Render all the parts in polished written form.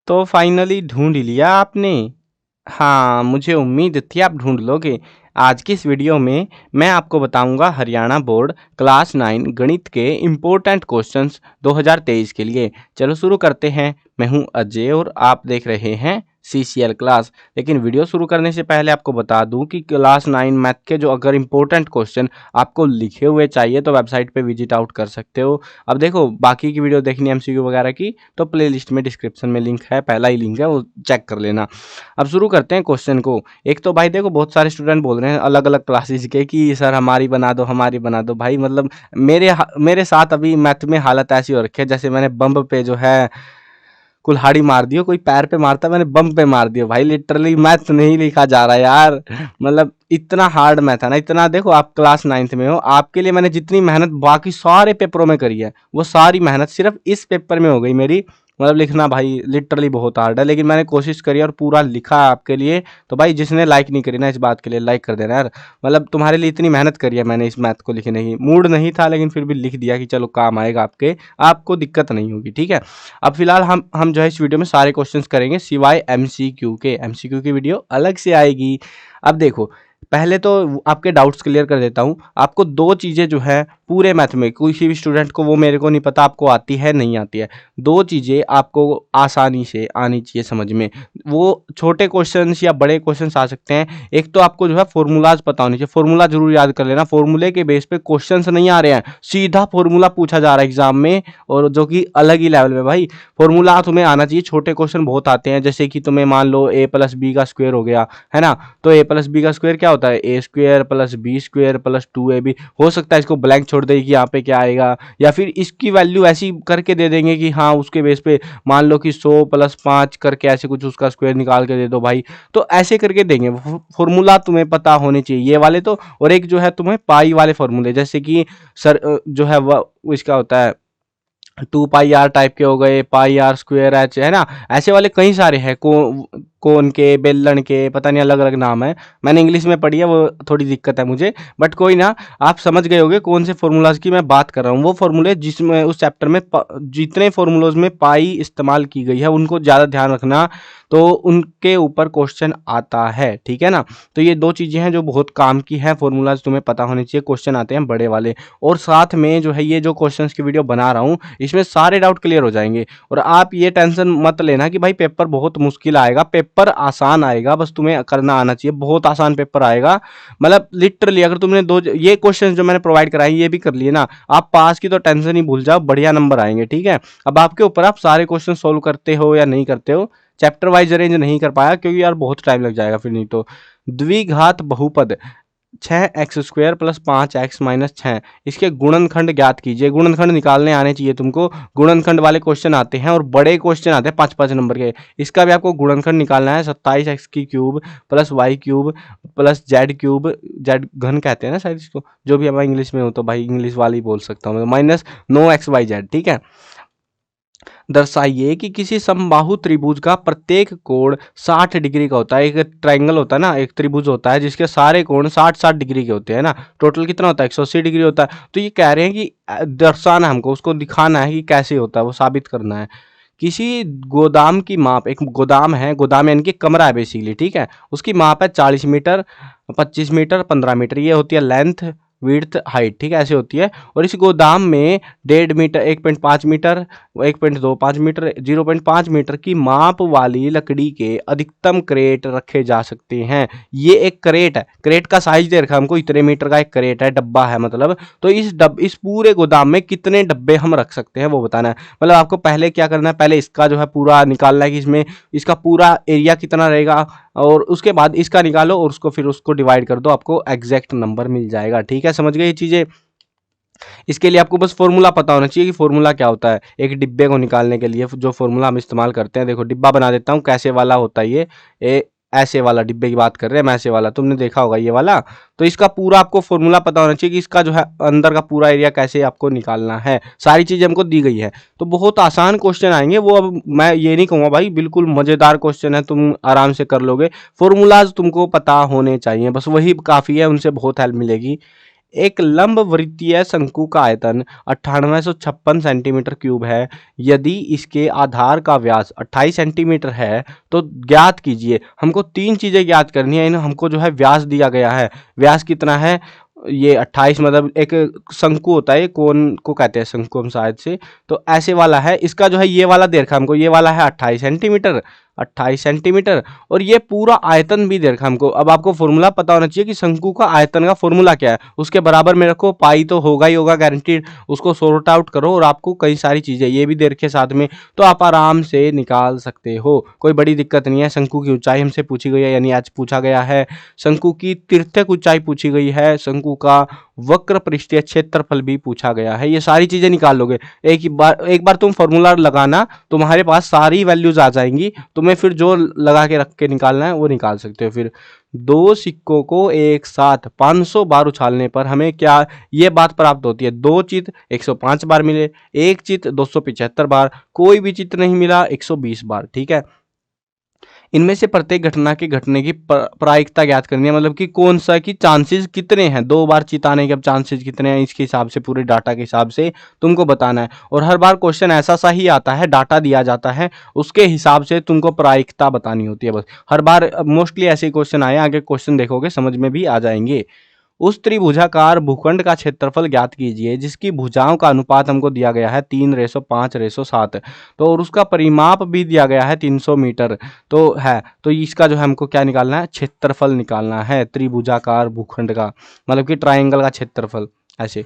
तो फाइनली ढूंढ लिया आपने। हाँ, मुझे उम्मीद थी आप ढूंढ लोगे। आज की इस वीडियो में मैं आपको बताऊंगा हरियाणा बोर्ड क्लास 9 गणित के इम्पोर्टेंट क्वेश्चंस 2023 के लिए। चलो शुरू करते हैं। मैं हूं अजय और आप देख रहे हैं CCL क्लास। लेकिन वीडियो शुरू करने से पहले आपको बता दूं कि क्लास 9 मैथ के जो अगर इम्पोर्टेंट क्वेश्चन आपको लिखे हुए चाहिए तो वेबसाइट पे विजिट आउट कर सकते हो। अब देखो, बाकी की वीडियो देखनी है MCQ वगैरह की तो प्लेलिस्ट में डिस्क्रिप्शन में लिंक है, पहला ही लिंक है, वो चेक कर लेना। अब शुरू करते हैं क्वेश्चन को। एक तो भाई देखो, बहुत सारे स्टूडेंट बोल रहे हैं अलग अलग क्लासेस के कि सर हमारी बना दो, हमारी बना दो। भाई मतलब मेरे साथ अभी मैथ में हालत ऐसी हो रखी है जैसे मैंने बम्ब पे जो है कुल्हाड़ी मार दी हो। कोई पैर पे मारता, मैंने बम पे मार दिया। भाई लिटरली मैथ नहीं लिखा जा रहा यार। मतलब इतना हार्ड मैथ है ना, इतना। देखो आप क्लास 9th में हो, आपके लिए मैंने जितनी मेहनत बाकी सारे पेपरों में करी है वो सारी मेहनत सिर्फ इस पेपर में हो गई मेरी। मतलब लिखना भाई लिटरली बहुत हार्ड है, लेकिन मैंने कोशिश करी और पूरा लिखा आपके लिए। तो भाई जिसने लाइक नहीं करी ना, इस बात के लिए लाइक कर देना यार। मतलब तुम्हारे लिए इतनी मेहनत करी है मैंने इस मैथ को लिखने की। मूड नहीं था लेकिन फिर भी लिख दिया कि चलो काम आएगा आपके, आपको दिक्कत नहीं होगी, ठीक है। अब फिलहाल हम जो है इस वीडियो में सारे क्वेश्चंस करेंगे सिवाय MCQ के। MCQ की वीडियो अलग से आएगी। अब देखो, पहले तो आपके डाउट्स क्लियर कर देता हूँ। आपको दो चीज़ें जो है पूरे मैथ में, किसी भी स्टूडेंट को, वो मेरे को नहीं पता आपको आती है नहीं आती है, दो चीज़ें आपको आसानी से आनी चाहिए समझ में। वो छोटे क्वेश्चंस या बड़े क्वेश्चंस आ सकते हैं। एक तो आपको जो है फॉर्मूलाज पता होनी चाहिए, फॉर्मूला जरूर याद कर लेना। फॉर्मूले के बेस पे क्वेश्चंस नहीं आ रहे हैं, सीधा फॉर्मूला पूछा जा रहा है एग्जाम में, और जो कि अलग ही लेवल में। भाई फॉर्मूला तुम्हें आना चाहिए। छोटे क्वेश्चन बहुत आते हैं, जैसे कि तुम्हें मान लो a+b का स्क्वायर हो गया, है ना। तो a+b का स्क्वायर क्या होता है, a² + b² + 2ab। हो सकता है इसको ब्लैंक छोड़ दे कि यहाँ पे क्या आएगा, या फिर इसकी वैल्यू ऐसी करके दे देंगे कि हाँ उसके बेस पे मान लो कि 100 + 5 करके ऐसे कुछ उसका स्क्वायर निकाल के दे दो भाई। तो ऐसे करके देंगे। फॉर्मूला तुम्हें पता होने चाहिए ये वाले तो। और एक जो है तुम्हें पाई वाले फॉर्मूले, जैसे कि सर जो है वह इसका होता है 2πr टाइप के हो गए, πr²h, है ना। ऐसे वाले कई सारे हैं, कोन के, बेलन के, पता नहीं अलग अलग नाम है। मैंने इंग्लिश में पढ़ी है, वो थोड़ी दिक्कत है मुझे, बट कोई ना। आप समझ गए होंगे कौन से फॉर्मूलाज की मैं बात कर रहा हूँ। वो फॉर्मूले जिसमें उस चैप्टर में जितने फॉर्मूलोज में पाई इस्तेमाल की गई है उनको ज़्यादा ध्यान रखना, तो उनके ऊपर क्वेश्चन आता है, ठीक है ना। तो ये दो चीज़ें हैं जो बहुत काम की है, फॉर्मूलाज तुम्हें पता होने चाहिए, क्वेश्चन आते हैं बड़े वाले। और साथ में जो है ये जो क्वेश्चंस की वीडियो बना रहा हूँ इसमें सारे डाउट क्लियर हो जाएंगे। और आप ये टेंशन मत लेना कि भाई पेपर बहुत मुश्किल आएगा, पेपर आसान आएगा, बस तुम्हें करना आना चाहिए। बहुत आसान पेपर आएगा। मतलब लिटरली अगर तुमने दो ये क्वेश्चन जो मैंने प्रोवाइड कराए ये भी कर लिए ना, आप पास की तो टेंशन ही भूल जाओ, बढ़िया नंबर आएंगे, ठीक है। अब आपके ऊपर, आप सारे क्वेश्चन सोल्व करते हो या नहीं करते हो। चैप्टर वाइज अरेंज नहीं कर पाया क्योंकि यार बहुत टाइम लग जाएगा फिर, नहीं तो। द्विघात बहुपद 6x² + 5x - 6, इसके गुणनखंड ज्ञात कीजिए। गुणनखंड निकालने आने चाहिए तुमको। गुणनखंड वाले क्वेश्चन आते हैं और बड़े क्वेश्चन आते हैं 5-5 नंबर के। इसका भी आपको गुणनखंड निकालना है। 27x³ + y³ + z³ z घन कहते हैं ना शायद इसको, जो भी हमारा इंग्लिश में हो तो भाई इंग्लिश वाली बोल सकता हूँ मैं, -9xyz, ठीक है। दर्शाइए कि किसी समबाहु त्रिभुज का प्रत्येक कोण 60 डिग्री का होता है। एक ट्रायंगल होता है ना, एक त्रिभुज होता है जिसके सारे कोण 60-60 डिग्री के होते हैं ना। टोटल कितना होता है, 180 डिग्री होता है। तो ये कह रहे हैं कि दर्शाना है हमको, उसको दिखाना है कि कैसे होता है, वो साबित करना है। किसी गोदाम की माप, एक गोदाम है, गोदाम यानी कि कमरा है बेसिकली, ठीक है। उसकी माप है 40 मीटर, 25 मीटर, 15 मीटर। ये होती है लेंथ, विड्थ, हाइट, ठीक है, ऐसे होती है। और इस गोदाम में 1.5 मीटर, 1.5 मीटर, 1.25 मीटर, 0.5 मीटर की माप वाली लकड़ी के अधिकतम क्रेट रखे जा सकते हैं। ये एक क्रेट है, क्रेट का साइज दे रखा है हमको, इतने मीटर का एक क्रेट है, डब्बा है मतलब। तो इस पूरे गोदाम में कितने डब्बे हम रख सकते हैं वो बताना है। मतलब आपको पहले क्या करना है, पहले इसका जो है पूरा निकालना है कि इसमें इसका पूरा एरिया कितना रहेगा, और उसके बाद इसका निकालो और उसको फिर उसको डिवाइड कर दो, आपको एग्जैक्ट नंबर मिल जाएगा, ठीक है। समझ गए ये चीजें। इसके लिए आपको बस फॉर्मूला पता होना चाहिए कि फॉर्मूला क्या होता है। एक डिब्बे को निकालने के लिए जो फॉर्मूला हम इस्तेमाल करते हैं, देखो डिब्बा बना देता हूँ, कैसे वाला होता है ये ऐसे वाला डिब्बे की बात कर रहे हैं, ऐसे वाला तुमने देखा होगा ये वाला। तो इसका पूरा आपको फॉर्मूला पता होना चाहिए कि इसका जो है अंदर का पूरा एरिया कैसे आपको निकालना है। सारी चीजें हमको दी गई है। तो बहुत आसान क्वेश्चन आएंगे वो। अब मैं ये नहीं कहूँगा भाई बिल्कुल मजेदार क्वेश्चन है, तुम आराम से कर लोगे। फॉर्मूलाज तुमको पता होने चाहिए, बस वही काफी है, उनसे बहुत हेल्प मिलेगी। एक लंबवृत्तीय शंकु का आयतन 9856 सेंटीमीटर क्यूब है। यदि इसके आधार का व्यास 28 सेंटीमीटर है तो ज्ञात कीजिए। हमको तीन चीजें ज्ञात करनी है। हमको जो है व्यास दिया गया है, व्यास कितना है, ये 28, मतलब एक शंकु होता है, कोन को कहते हैं शंकु हम शायद से, तो ऐसे वाला है। इसका जो है ये वाला दे रखा हमको, ये वाला है 28 सेंटीमीटर, 28 सेंटीमीटर। और ये पूरा आयतन भी दे रखा हमको। अब आपको फॉर्मूला पता होना चाहिए कि शंकु का आयतन का फॉर्मूला क्या है। उसके बराबर में रखो, पाई तो होगा ही होगा गारंटीड, उसको सॉर्ट आउट करो और आपको कई सारी चीजें ये भी दे रखे साथ में, तो आप आराम से निकाल सकते हो, कोई बड़ी दिक्कत नहीं है। शंकु की ऊंचाई हमसे पूछी गई है, यानी आज पूछा गया है। शंकु की तिर्यक ऊंचाई पूछी गई है। शंकु का वक्र पृष्ठीय क्षेत्रफल भी पूछा गया है। ये सारी चीजें निकाल लोगे एक बार तुम फॉर्मूला लगाना, तुम्हारे पास सारी वैल्यूज आ जाएंगी। तुम्हें फिर जो लगा के रख के निकालना है वो निकाल सकते हो। फिर दो सिक्कों को एक साथ 500 बार उछालने पर हमें क्या ये बात प्राप्त होती है, दो चित 105 बार मिले, एक चित 275 बार, कोई भी चित नहीं मिला 120 बार। ठीक है, इनमें से प्रत्येक घटना के घटने की प्रायिकता ज्ञात करनी है, मतलब कि कौन सा की चांसेस कितने हैं, दो बार चिताने के अब चांसेस कितने हैं, इसके हिसाब से पूरे डाटा के हिसाब से तुमको बताना है। और हर बार क्वेश्चन ऐसा सा ही आता है, डाटा दिया जाता है, उसके हिसाब से तुमको प्रायिकता बतानी होती है। बस हर बार मोस्टली ऐसे क्वेश्चन आए, आगे क्वेश्चन देखोगे समझ में भी आ जाएंगे। उस त्रिभुजाकार भूखंड का क्षेत्रफल ज्ञात कीजिए जिसकी भुजाओं का अनुपात हमको दिया गया है 3:5:7। तो और उसका परिमाप भी दिया गया है 300 मीटर तो है। तो इसका जो है हमको क्या निकालना है, क्षेत्रफल निकालना है त्रिभुजाकार भूखंड का, मतलब कि ट्राइंगल का क्षेत्रफल। ऐसे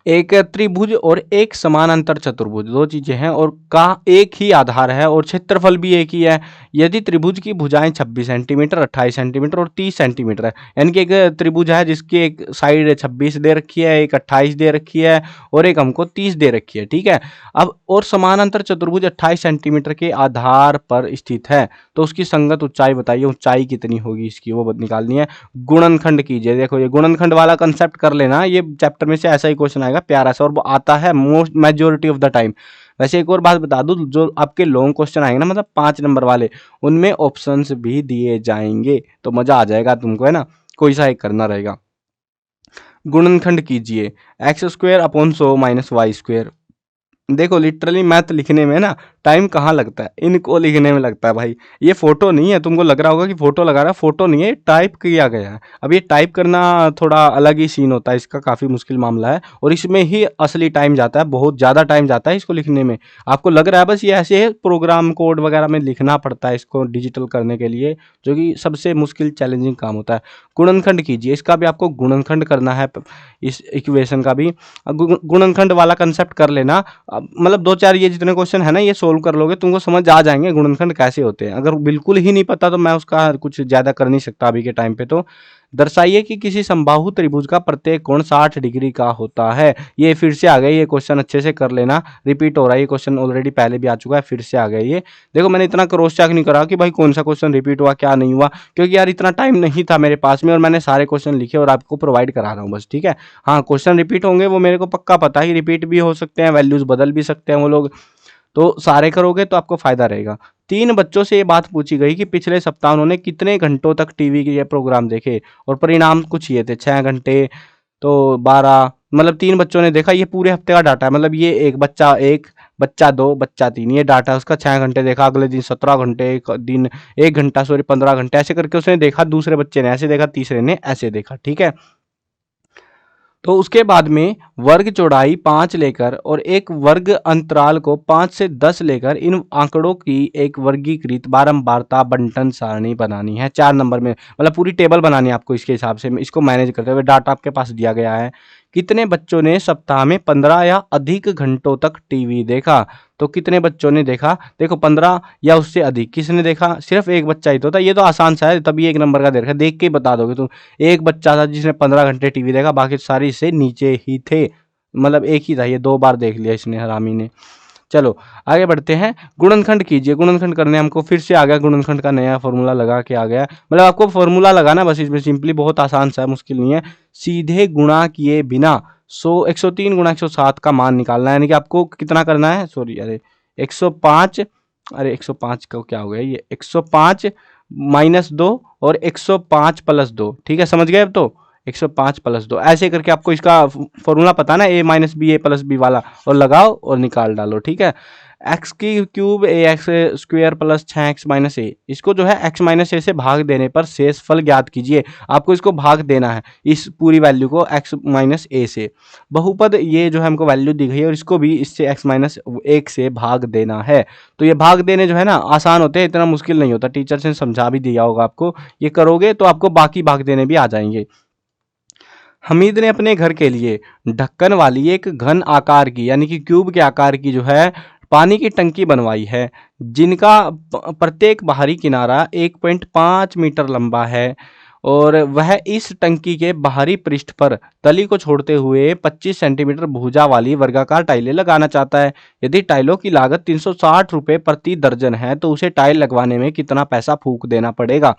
एक त्रिभुज और एक समानांतर चतुर्भुज, दो चीजें हैं और का एक ही आधार है और क्षेत्रफल भी एक ही है। यदि त्रिभुज की भुजाएं 26 सेंटीमीटर, 28 सेंटीमीटर और 30 सेंटीमीटर है, यानी कि एक त्रिभुज है जिसकी एक साइड 26 दे रखी है, एक 28 दे रखी है और एक हमको 30 दे रखी है। ठीक है, अब और समानांतर चतुर्भुज 28 सेंटीमीटर के आधार पर स्थित है, तो उसकी संगत ऊंचाई बताइए, ऊंचाई कितनी होगी इसकी वो निकालनी है। गुणनखंड कीजिए। देखो ये गुणनखंड वाला कंसेप्ट कर लेना, ये चैप्टर में से ऐसा ही क्वेश्चन आएगा प्यारा सा, और वो आता है most majority of the time. वैसे एक और बात बता दूं, जो आपके लॉन्ग क्वेश्चन आएंगे ना, मतलब 5 नंबर वाले, उनमें ऑप्शंस भी दिए जाएंगे, तो मजा आ जाएगा तुमको, है ना। कोई सा एक करना रहेगा। गुणनखंड कीजिए, x² / 100 - y²। देखो लिटरली मैथ लिखने में ना टाइम कहाँ लगता है, इनको लिखने में लगता है भाई। ये फोटो नहीं है, तुमको लग रहा होगा कि फोटो लगा रहा है, फोटो नहीं है, टाइप किया गया है। अब ये टाइप करना थोड़ा अलग ही सीन होता है, इसका काफ़ी मुश्किल मामला है और इसमें ही असली टाइम जाता है, बहुत ज़्यादा टाइम जाता है इसको लिखने में। आपको लग रहा है बस ये ऐसे है, प्रोग्राम कोड वगैरह में लिखना पड़ता है इसको डिजिटल करने के लिए, जो कि सबसे मुश्किल चैलेंजिंग काम होता है। गुणनखंड कीजिए, इसका भी आपको गुणनखंड करना है, इस इक्वेशन का भी गुणनखंड वाला कंसेप्ट कर लेना। मतलब 2-4 ये जितने क्वेश्चन है ना, ये सोल्व कर लोगे, तुमको समझ आ जाएंगे गुणनखंड कैसे होते हैं। अगर बिल्कुल ही नहीं पता तो मैं उसका कुछ ज़्यादा कर नहीं सकता अभी के टाइम पे। तो दर्शाइए कि किसी समबाहु त्रिभुज का प्रत्येक कोण 60 डिग्री का होता है। ये फिर से आ गया, ये क्वेश्चन अच्छे से कर लेना, रिपीट हो रहा है ये क्वेश्चन, ऑलरेडी पहले भी आ चुका है, फिर से आ गया ये। देखो मैंने इतना क्रॉस चेक नहीं करा कि भाई कौन सा क्वेश्चन रिपीट हुआ क्या नहीं हुआ, क्योंकि यार इतना टाइम नहीं था मेरे पास में और मैंने सारे क्वेश्चन लिखे और आपको प्रोवाइड करा रहा हूँ बस। ठीक है, हाँ क्वेश्चन रिपीट होंगे वो मेरे को पक्का पता है, रिपीट भी हो सकते हैं, वैल्यूज बदल भी सकते हैं वो लोग, तो सारे करोगे तो आपको फायदा रहेगा। 3 बच्चों से ये बात पूछी गई कि पिछले सप्ताह उन्होंने कितने घंटों तक टीवी के ये प्रोग्राम देखे, और परिणाम कुछ ये थे 6 घंटे, तो 12, मतलब 3 बच्चों ने देखा। ये पूरे हफ्ते का डाटा है, मतलब ये एक बच्चा 1, बच्चा 2, बच्चा 3, ये डाटा उसका 6 घंटे देखा, अगले दिन 17 घंटे, एक दिन 1 घंटा, सॉरी 15 घंटे, ऐसे करके उसने देखा। दूसरे बच्चे ने ऐसे देखा, तीसरे ने ऐसे देखा। ठीक है, तो उसके बाद में वर्ग चौड़ाई 5 लेकर और एक वर्ग अंतराल को 5 से 10 लेकर इन आंकड़ों की एक वर्गीकृत बारंबारता बंटन सारणी बनानी है 4 नंबर में, मतलब पूरी टेबल बनानी है आपको। इसके हिसाब से इसको मैनेज करते हुए डाटा आपके पास दिया गया है। कितने बच्चों ने सप्ताह में 15 या अधिक घंटों तक टीवी देखा, तो कितने बच्चों ने देखा, देखो 15 या उससे अधिक, किसने देखा, सिर्फ एक बच्चा ही तो था। ये तो आसान सा है, तभी 1 नंबर का दे रखा है, देख के ही बता दोगे तुम। एक बच्चा था जिसने 15 घंटे टीवी देखा, बाकी सारे इससे नीचे ही थे, मतलब एक ही था, ये 2 बार देख लिया इसने, हरामी ने। चलो आगे बढ़ते हैं, गुणनखंड कीजिए। गुणनखंड करने हमको फिर से आ गया, गुणनखंड का नया फॉर्मूला लगा के आ गया, मतलब आपको फॉर्मूला लगाना बस इसमें, सिंपली बहुत आसान सा है, मुश्किल नहीं है। सीधे गुणा किए बिना 103 × 107 का मान निकालना है, यानी कि आपको कितना करना है, सॉरी अरे 105, अरे 105 का क्या हो गया, ये 105 - 2 और 105 + 2, ठीक है समझ गए अब। तो 105 प्लस 2, ऐसे करके आपको इसका फॉर्मूला पता ना, a minus b a plus b वाला, और लगाओ और निकाल डालो। ठीक है, एक्स की cube a x square plus 6x minus a, इसको जो है x माइनस ए से भाग देने पर शेष फल ज्ञात कीजिए। आपको इसको भाग देना है इस पूरी वैल्यू को x माइनस ए से। बहुपद ये जो है हमको वैल्यू दी गई है और इसको भी इससे x माइनस 1 से भाग देना है। तो ये भाग देने जो है ना आसान होते हैं, इतना मुश्किल नहीं होता, टीचर ने समझा भी दिया होगा आपको, ये करोगे तो आपको बाकी भाग देने भी आ जाएंगे। हमीद ने अपने घर के लिए ढक्कन वाली एक घन आकार की यानी कि क्यूब के आकार की जो है पानी की टंकी बनवाई है, जिनका प्रत्येक बाहरी किनारा 1.5 मीटर लंबा है और वह इस टंकी के बाहरी पृष्ठ पर तली को छोड़ते हुए 25 सेंटीमीटर भुजा वाली वर्गाकार टाइलें लगाना चाहता है। यदि टाइलों की लागत 360 रुपये प्रति दर्जन है तो उसे टाइल लगवाने में कितना पैसा फूंक देना पड़ेगा।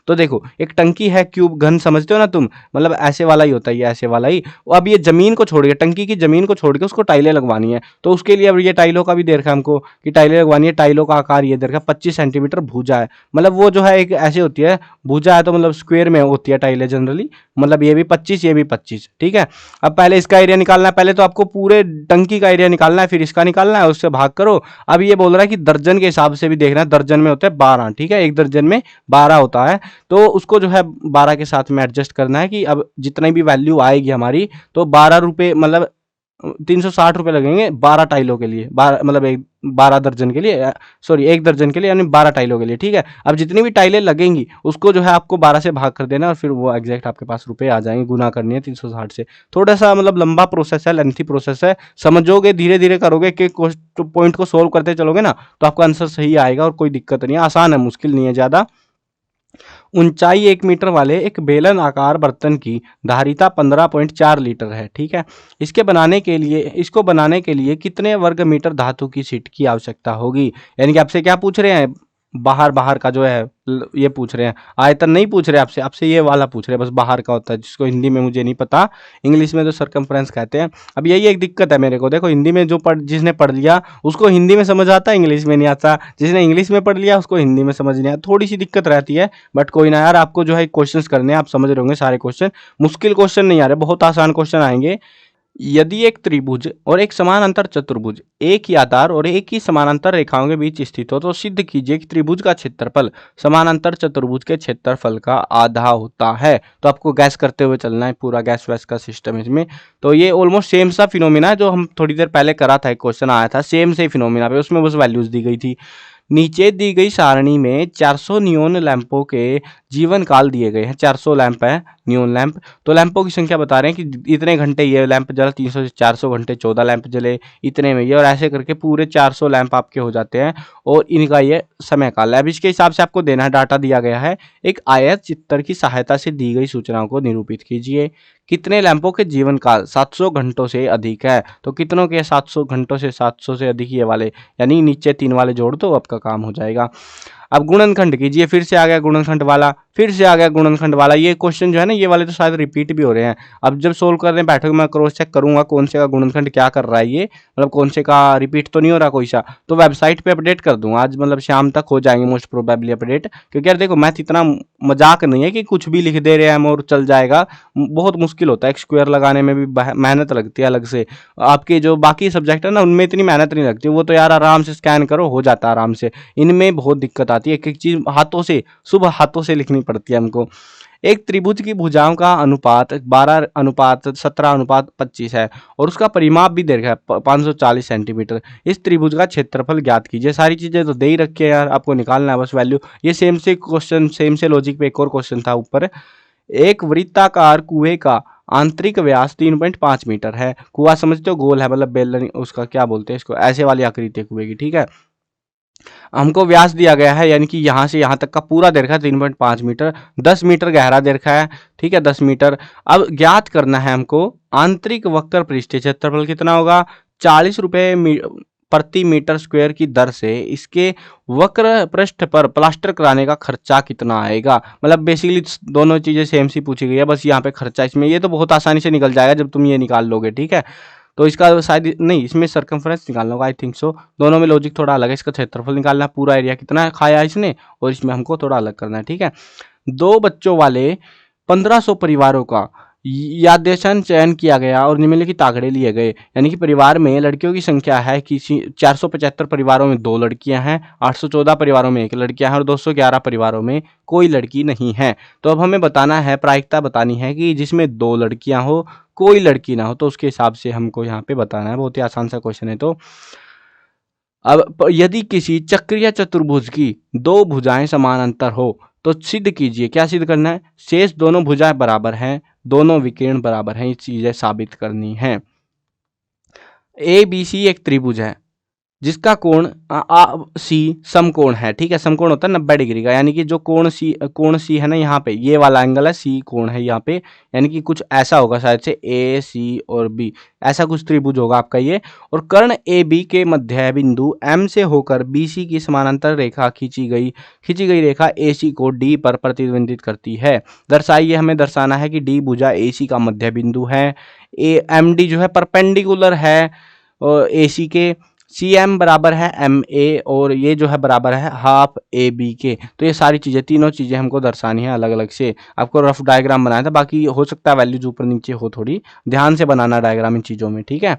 तो देखो, एक टंकी है, क्यूब घन समझते हो ना तुम, मतलब ऐसे वाला ही होता है, ये ऐसे वाला ही। अब ये जमीन को छोड़ के, टंकी की जमीन को छोड़ के उसको टाइलें लगवानी है, तो उसके लिए अब ये टाइलों का भी दे रखा है हमको कि टाइलें लगवानी है। टाइलों का आकार ये दे रखा है 25 सेंटीमीटर भुजा है, मतलब वो जो है एक ऐसे होती है, भुजा है तो मतलब स्क्वायर में होती है टाइलें जनरली, मतलब ये भी 25 ये भी 25। ठीक है, अब पहले इसका एरिया निकालना है, पहले तो आपको पूरे टंकी का एरिया निकालना है, फिर इसका निकालना है, उससे भाग करो। अब ये बोल रहा है कि दर्जन के हिसाब से भी देखना है, दर्जन में होता है 12। ठीक है, एक दर्जन में 12 होता है, तो उसको जो है 12 के साथ में एडजस्ट करना है कि अब जितनी भी वैल्यू आएगी हमारी, तो 12 रुपये मतलब 360 रुपये लगेंगे 12 टाइलों के लिए, 12 मतलब एक 12 दर्जन के लिए, सॉरी एक दर्जन के लिए यानी 12 टाइलों के लिए। ठीक है, अब जितनी भी टाइलें लगेंगी उसको जो है आपको 12 से भाग कर देना और फिर वो एग्जैक्ट आपके पास रुपए आ जाएंगे, गुना करनी है 360 से। थोड़ा सा मतलब लंबा प्रोसेस है, लेंथी प्रोसेस है, समझोगे धीरे धीरे करोगे कि पॉइंट को सोल्व करते चलोगे ना तो आपका आंसर सही आएगा और कोई दिक्कत नहीं है, आसान है, मुश्किल नहीं है ज़्यादा। ऊंचाई 1 मीटर वाले एक बेलन आकार बर्तन की धारिता 15.4 लीटर है। ठीक है, इसको बनाने के लिए कितने वर्ग मीटर धातु की शीट की आवश्यकता होगी। यानी कि आपसे क्या पूछ रहे हैं, बाहर का जो है ये पूछ रहे हैं, आयतन नहीं पूछ रहे आपसे, आपसे ये वाला पूछ रहे हैं, बस बाहर का होता है, जिसको हिंदी में मुझे नहीं पता, इंग्लिश में तो सरकमफ्रेंस कहते हैं। अब यही एक दिक्कत है मेरे को, देखो हिंदी में जिसने पढ़ लिया उसको हिंदी में समझ आता है, इंग्लिश में नहीं आता, जिसने इंग्लिश में पढ़ लिया उसको हिंदी में समझ नहीं आता, थोड़ी सी दिक्कत रहती है। बट कोई ना यार, आपको जो है क्वेश्चन करने हैं, आप समझ रहे होंगे सारे क्वेश्चन, मुश्किल क्वेश्चन नहीं आ रहे, बहुत आसान क्वेश्चन आएंगे। यदि एक त्रिभुज और एक समानांतर चतुर्भुज एक ही आधार और एक ही समानांतर रेखाओं के बीच स्थित हो तो सिद्ध कीजिए कि त्रिभुज का क्षेत्रफल समानांतर चतुर्भुज के क्षेत्रफल का आधा होता है। तो आपको गैस करते हुए चलना है, पूरा गैस वैस का सिस्टम इसमें। तो ये ऑलमोस्ट सेम सा फिनोमिना है जो हम थोड़ी देर पहले करा था, एक क्वेश्चन आया था सेम से फिनोमिना पे, उसमें बस वैल्यूज दी गई थी। नीचे दी गई सारणी में 400 नियोन लैंपों के जीवन काल दिए गए हैं। 400 लैंप है, नियोन लैंप, तो लैंपों की संख्या बता रहे हैं कि इतने घंटे ये लैंप जला, 300 से 400 घंटे 14 लैंप जले, इतने में ये, और ऐसे करके पूरे 400 लैंप आपके हो जाते हैं और इनका ये समय काल है। अब इसके हिसाब से आपको देना है, डाटा दिया गया है। एक आयत चित्र की सहायता से दी गई सूचनाओं को निरूपित कीजिए। कितने लैंपों के जीवन काल 700 घंटों से अधिक है, तो कितनों के 700 घंटों से 700 से अधिक ये वाले, यानी नीचे 3 वाले जोड़ दो, आपका काम हो जाएगा। अब गुणनखंड कीजिए, फिर से आ गया गुणनखंड वाला, फिर से आ गया गुणनखंड वाला। ये क्वेश्चन जो है ना, ये वाले तो शायद रिपीट भी हो रहे हैं। अब जब सोल्व करने बैठोगे मैं क्रॉस चेक करूंगा कौन से का गुणनखंड क्या कर रहा है, ये मतलब कौन से का रिपीट तो नहीं हो रहा कोई सा, तो वेबसाइट पे अपडेट कर दूंगा आज, मतलब शाम तक हो जाएंगे मोस्ट प्रोबेबली अपडेट। क्योंकि यार देखो, मैथ इतना मजाक नहीं है कि कुछ भी लिख दे रहे हैं हम और चल जाएगा, बहुत मुश्किल होता है। एक स्क्वायर लगाने में भी मेहनत लगती है अलग से, आपके जो बाकी सब्जेक्ट है ना उनमें इतनी मेहनत नहीं लगती, वो तो यार आराम से स्कैन करो हो जाता है आराम से, इनमें बहुत दिक्कत आती है, एक एक चीज हाथों से, शुभ हाथों से लिखनी पड़ती है हमको। एक त्रिभुज की भुजाओं का अनुपात 12:17:25 है और उसका परिमाप भी दे रखा है 540 सेंटीमीटर। इस त्रिभुज का क्षेत्रफल ज्ञात कीजिए। सारी चीजें तो दे ही रखी है यार, आपको निकालना है बस वैल्यू। ये सेम से क्वेश्चन, सेम से लॉजिक पे एक और क्वेश्चन था ऊपर। एक वृत्ताकार कुएं का आंतरिक व्यास 3.5 मीटर है। कुआं समझते हो, गोल है, मतलब बेलन, उसका क्या बोलते हैं इसको, ऐसे वाली आकृति है कुएं की। ठीक है, हमको व्यास दिया गया है, यानी कि यहाँ से यहाँ तक का पूरा दे रखा है 3.5 मीटर, 10 मीटर गहरा दे रखा है। ठीक है, 10 मीटर। अब ज्ञात करना है हमको आंतरिक वक्र पृष्ठीय क्षेत्रफल कितना होगा। 40 रुपये प्रति मीटर स्क्वायर की दर से इसके वक्र पृष्ठ पर प्लास्टर कराने का खर्चा कितना आएगा। मतलब बेसिकली दोनों चीजें सेम सी पूछी गई है, बस यहाँ पे खर्चा इसमें, ये तो बहुत आसानी से निकल जाएगा जब तुम ये निकाल लोगे। ठीक है, तो इसका शायद नहीं, इसमें सरकमफ्रेंस निकालना होगा, आई थिंक सो। दोनों में लॉजिक थोड़ा अलग है, इसका क्षेत्रफल निकालना, पूरा एरिया कितना खाया इसने, और इसमें हमको थोड़ा अलग करना है। ठीक है, 2 बच्चों वाले 1500 परिवारों का यादृच्छिक चयन किया गया और निम्नलिखित आंकड़े लिए गए। यानी कि परिवार में लड़कियों की संख्या है किसी 475 परिवारों में 2 लड़कियां हैं, 814 परिवारों में 1 लड़कियां हैं और 211 परिवारों में कोई लड़की नहीं है। तो अब हमें बताना है, प्रायिकता बतानी है कि जिसमें 2 लड़कियां हो कोई लड़की ना हो, तो उसके हिसाब से हमको यहाँ पे बताना है। बहुत ही आसान सा क्वेश्चन है। तो अब यदि किसी चक्रीय चतुर्भुज की 2 भुजाएं समानांतर हो तो सिद्ध कीजिए। क्या सिद्ध करना है? शेष दोनों भुजाएं बराबर हैं, दोनों विकर्ण बराबर हैं, ये चीजें साबित करनी है। ए बी सी एक त्रिभुज है जिसका कोण सी समकोण है। ठीक है, समकोण होता है 90 डिग्री का, यानी कि जो कोण सी है ना, यहाँ पे ये वाला एंगल है, सी कोण है यहाँ पे, यानी कि कुछ ऐसा होगा शायद से ए सी और बी, ऐसा कुछ त्रिभुज होगा आपका ये। और कर्ण ए बी के मध्य बिंदु एम से होकर बी सी की समानांतर रेखा खींची गई रेखा ए सी को डी पर प्रतिबिंबित करती है। दर्शाइए, हमें दर्शाना है कि डी भुजा ए सी का मध्य बिंदु है, ए एम डी जो है परपेंडिकुलर है और ए सी के, सी एम बराबर है एम ए और ये जो है बराबर है हाफ ए बी के। तो ये सारी चीज़ें, तीनों चीज़ें हमको दर्शानी है अलग अलग से। आपको रफ डायग्राम बनाया था, बाकी हो सकता है वैल्यूज ऊपर नीचे हो, थोड़ी ध्यान से बनाना डायग्राम इन चीज़ों में। ठीक है,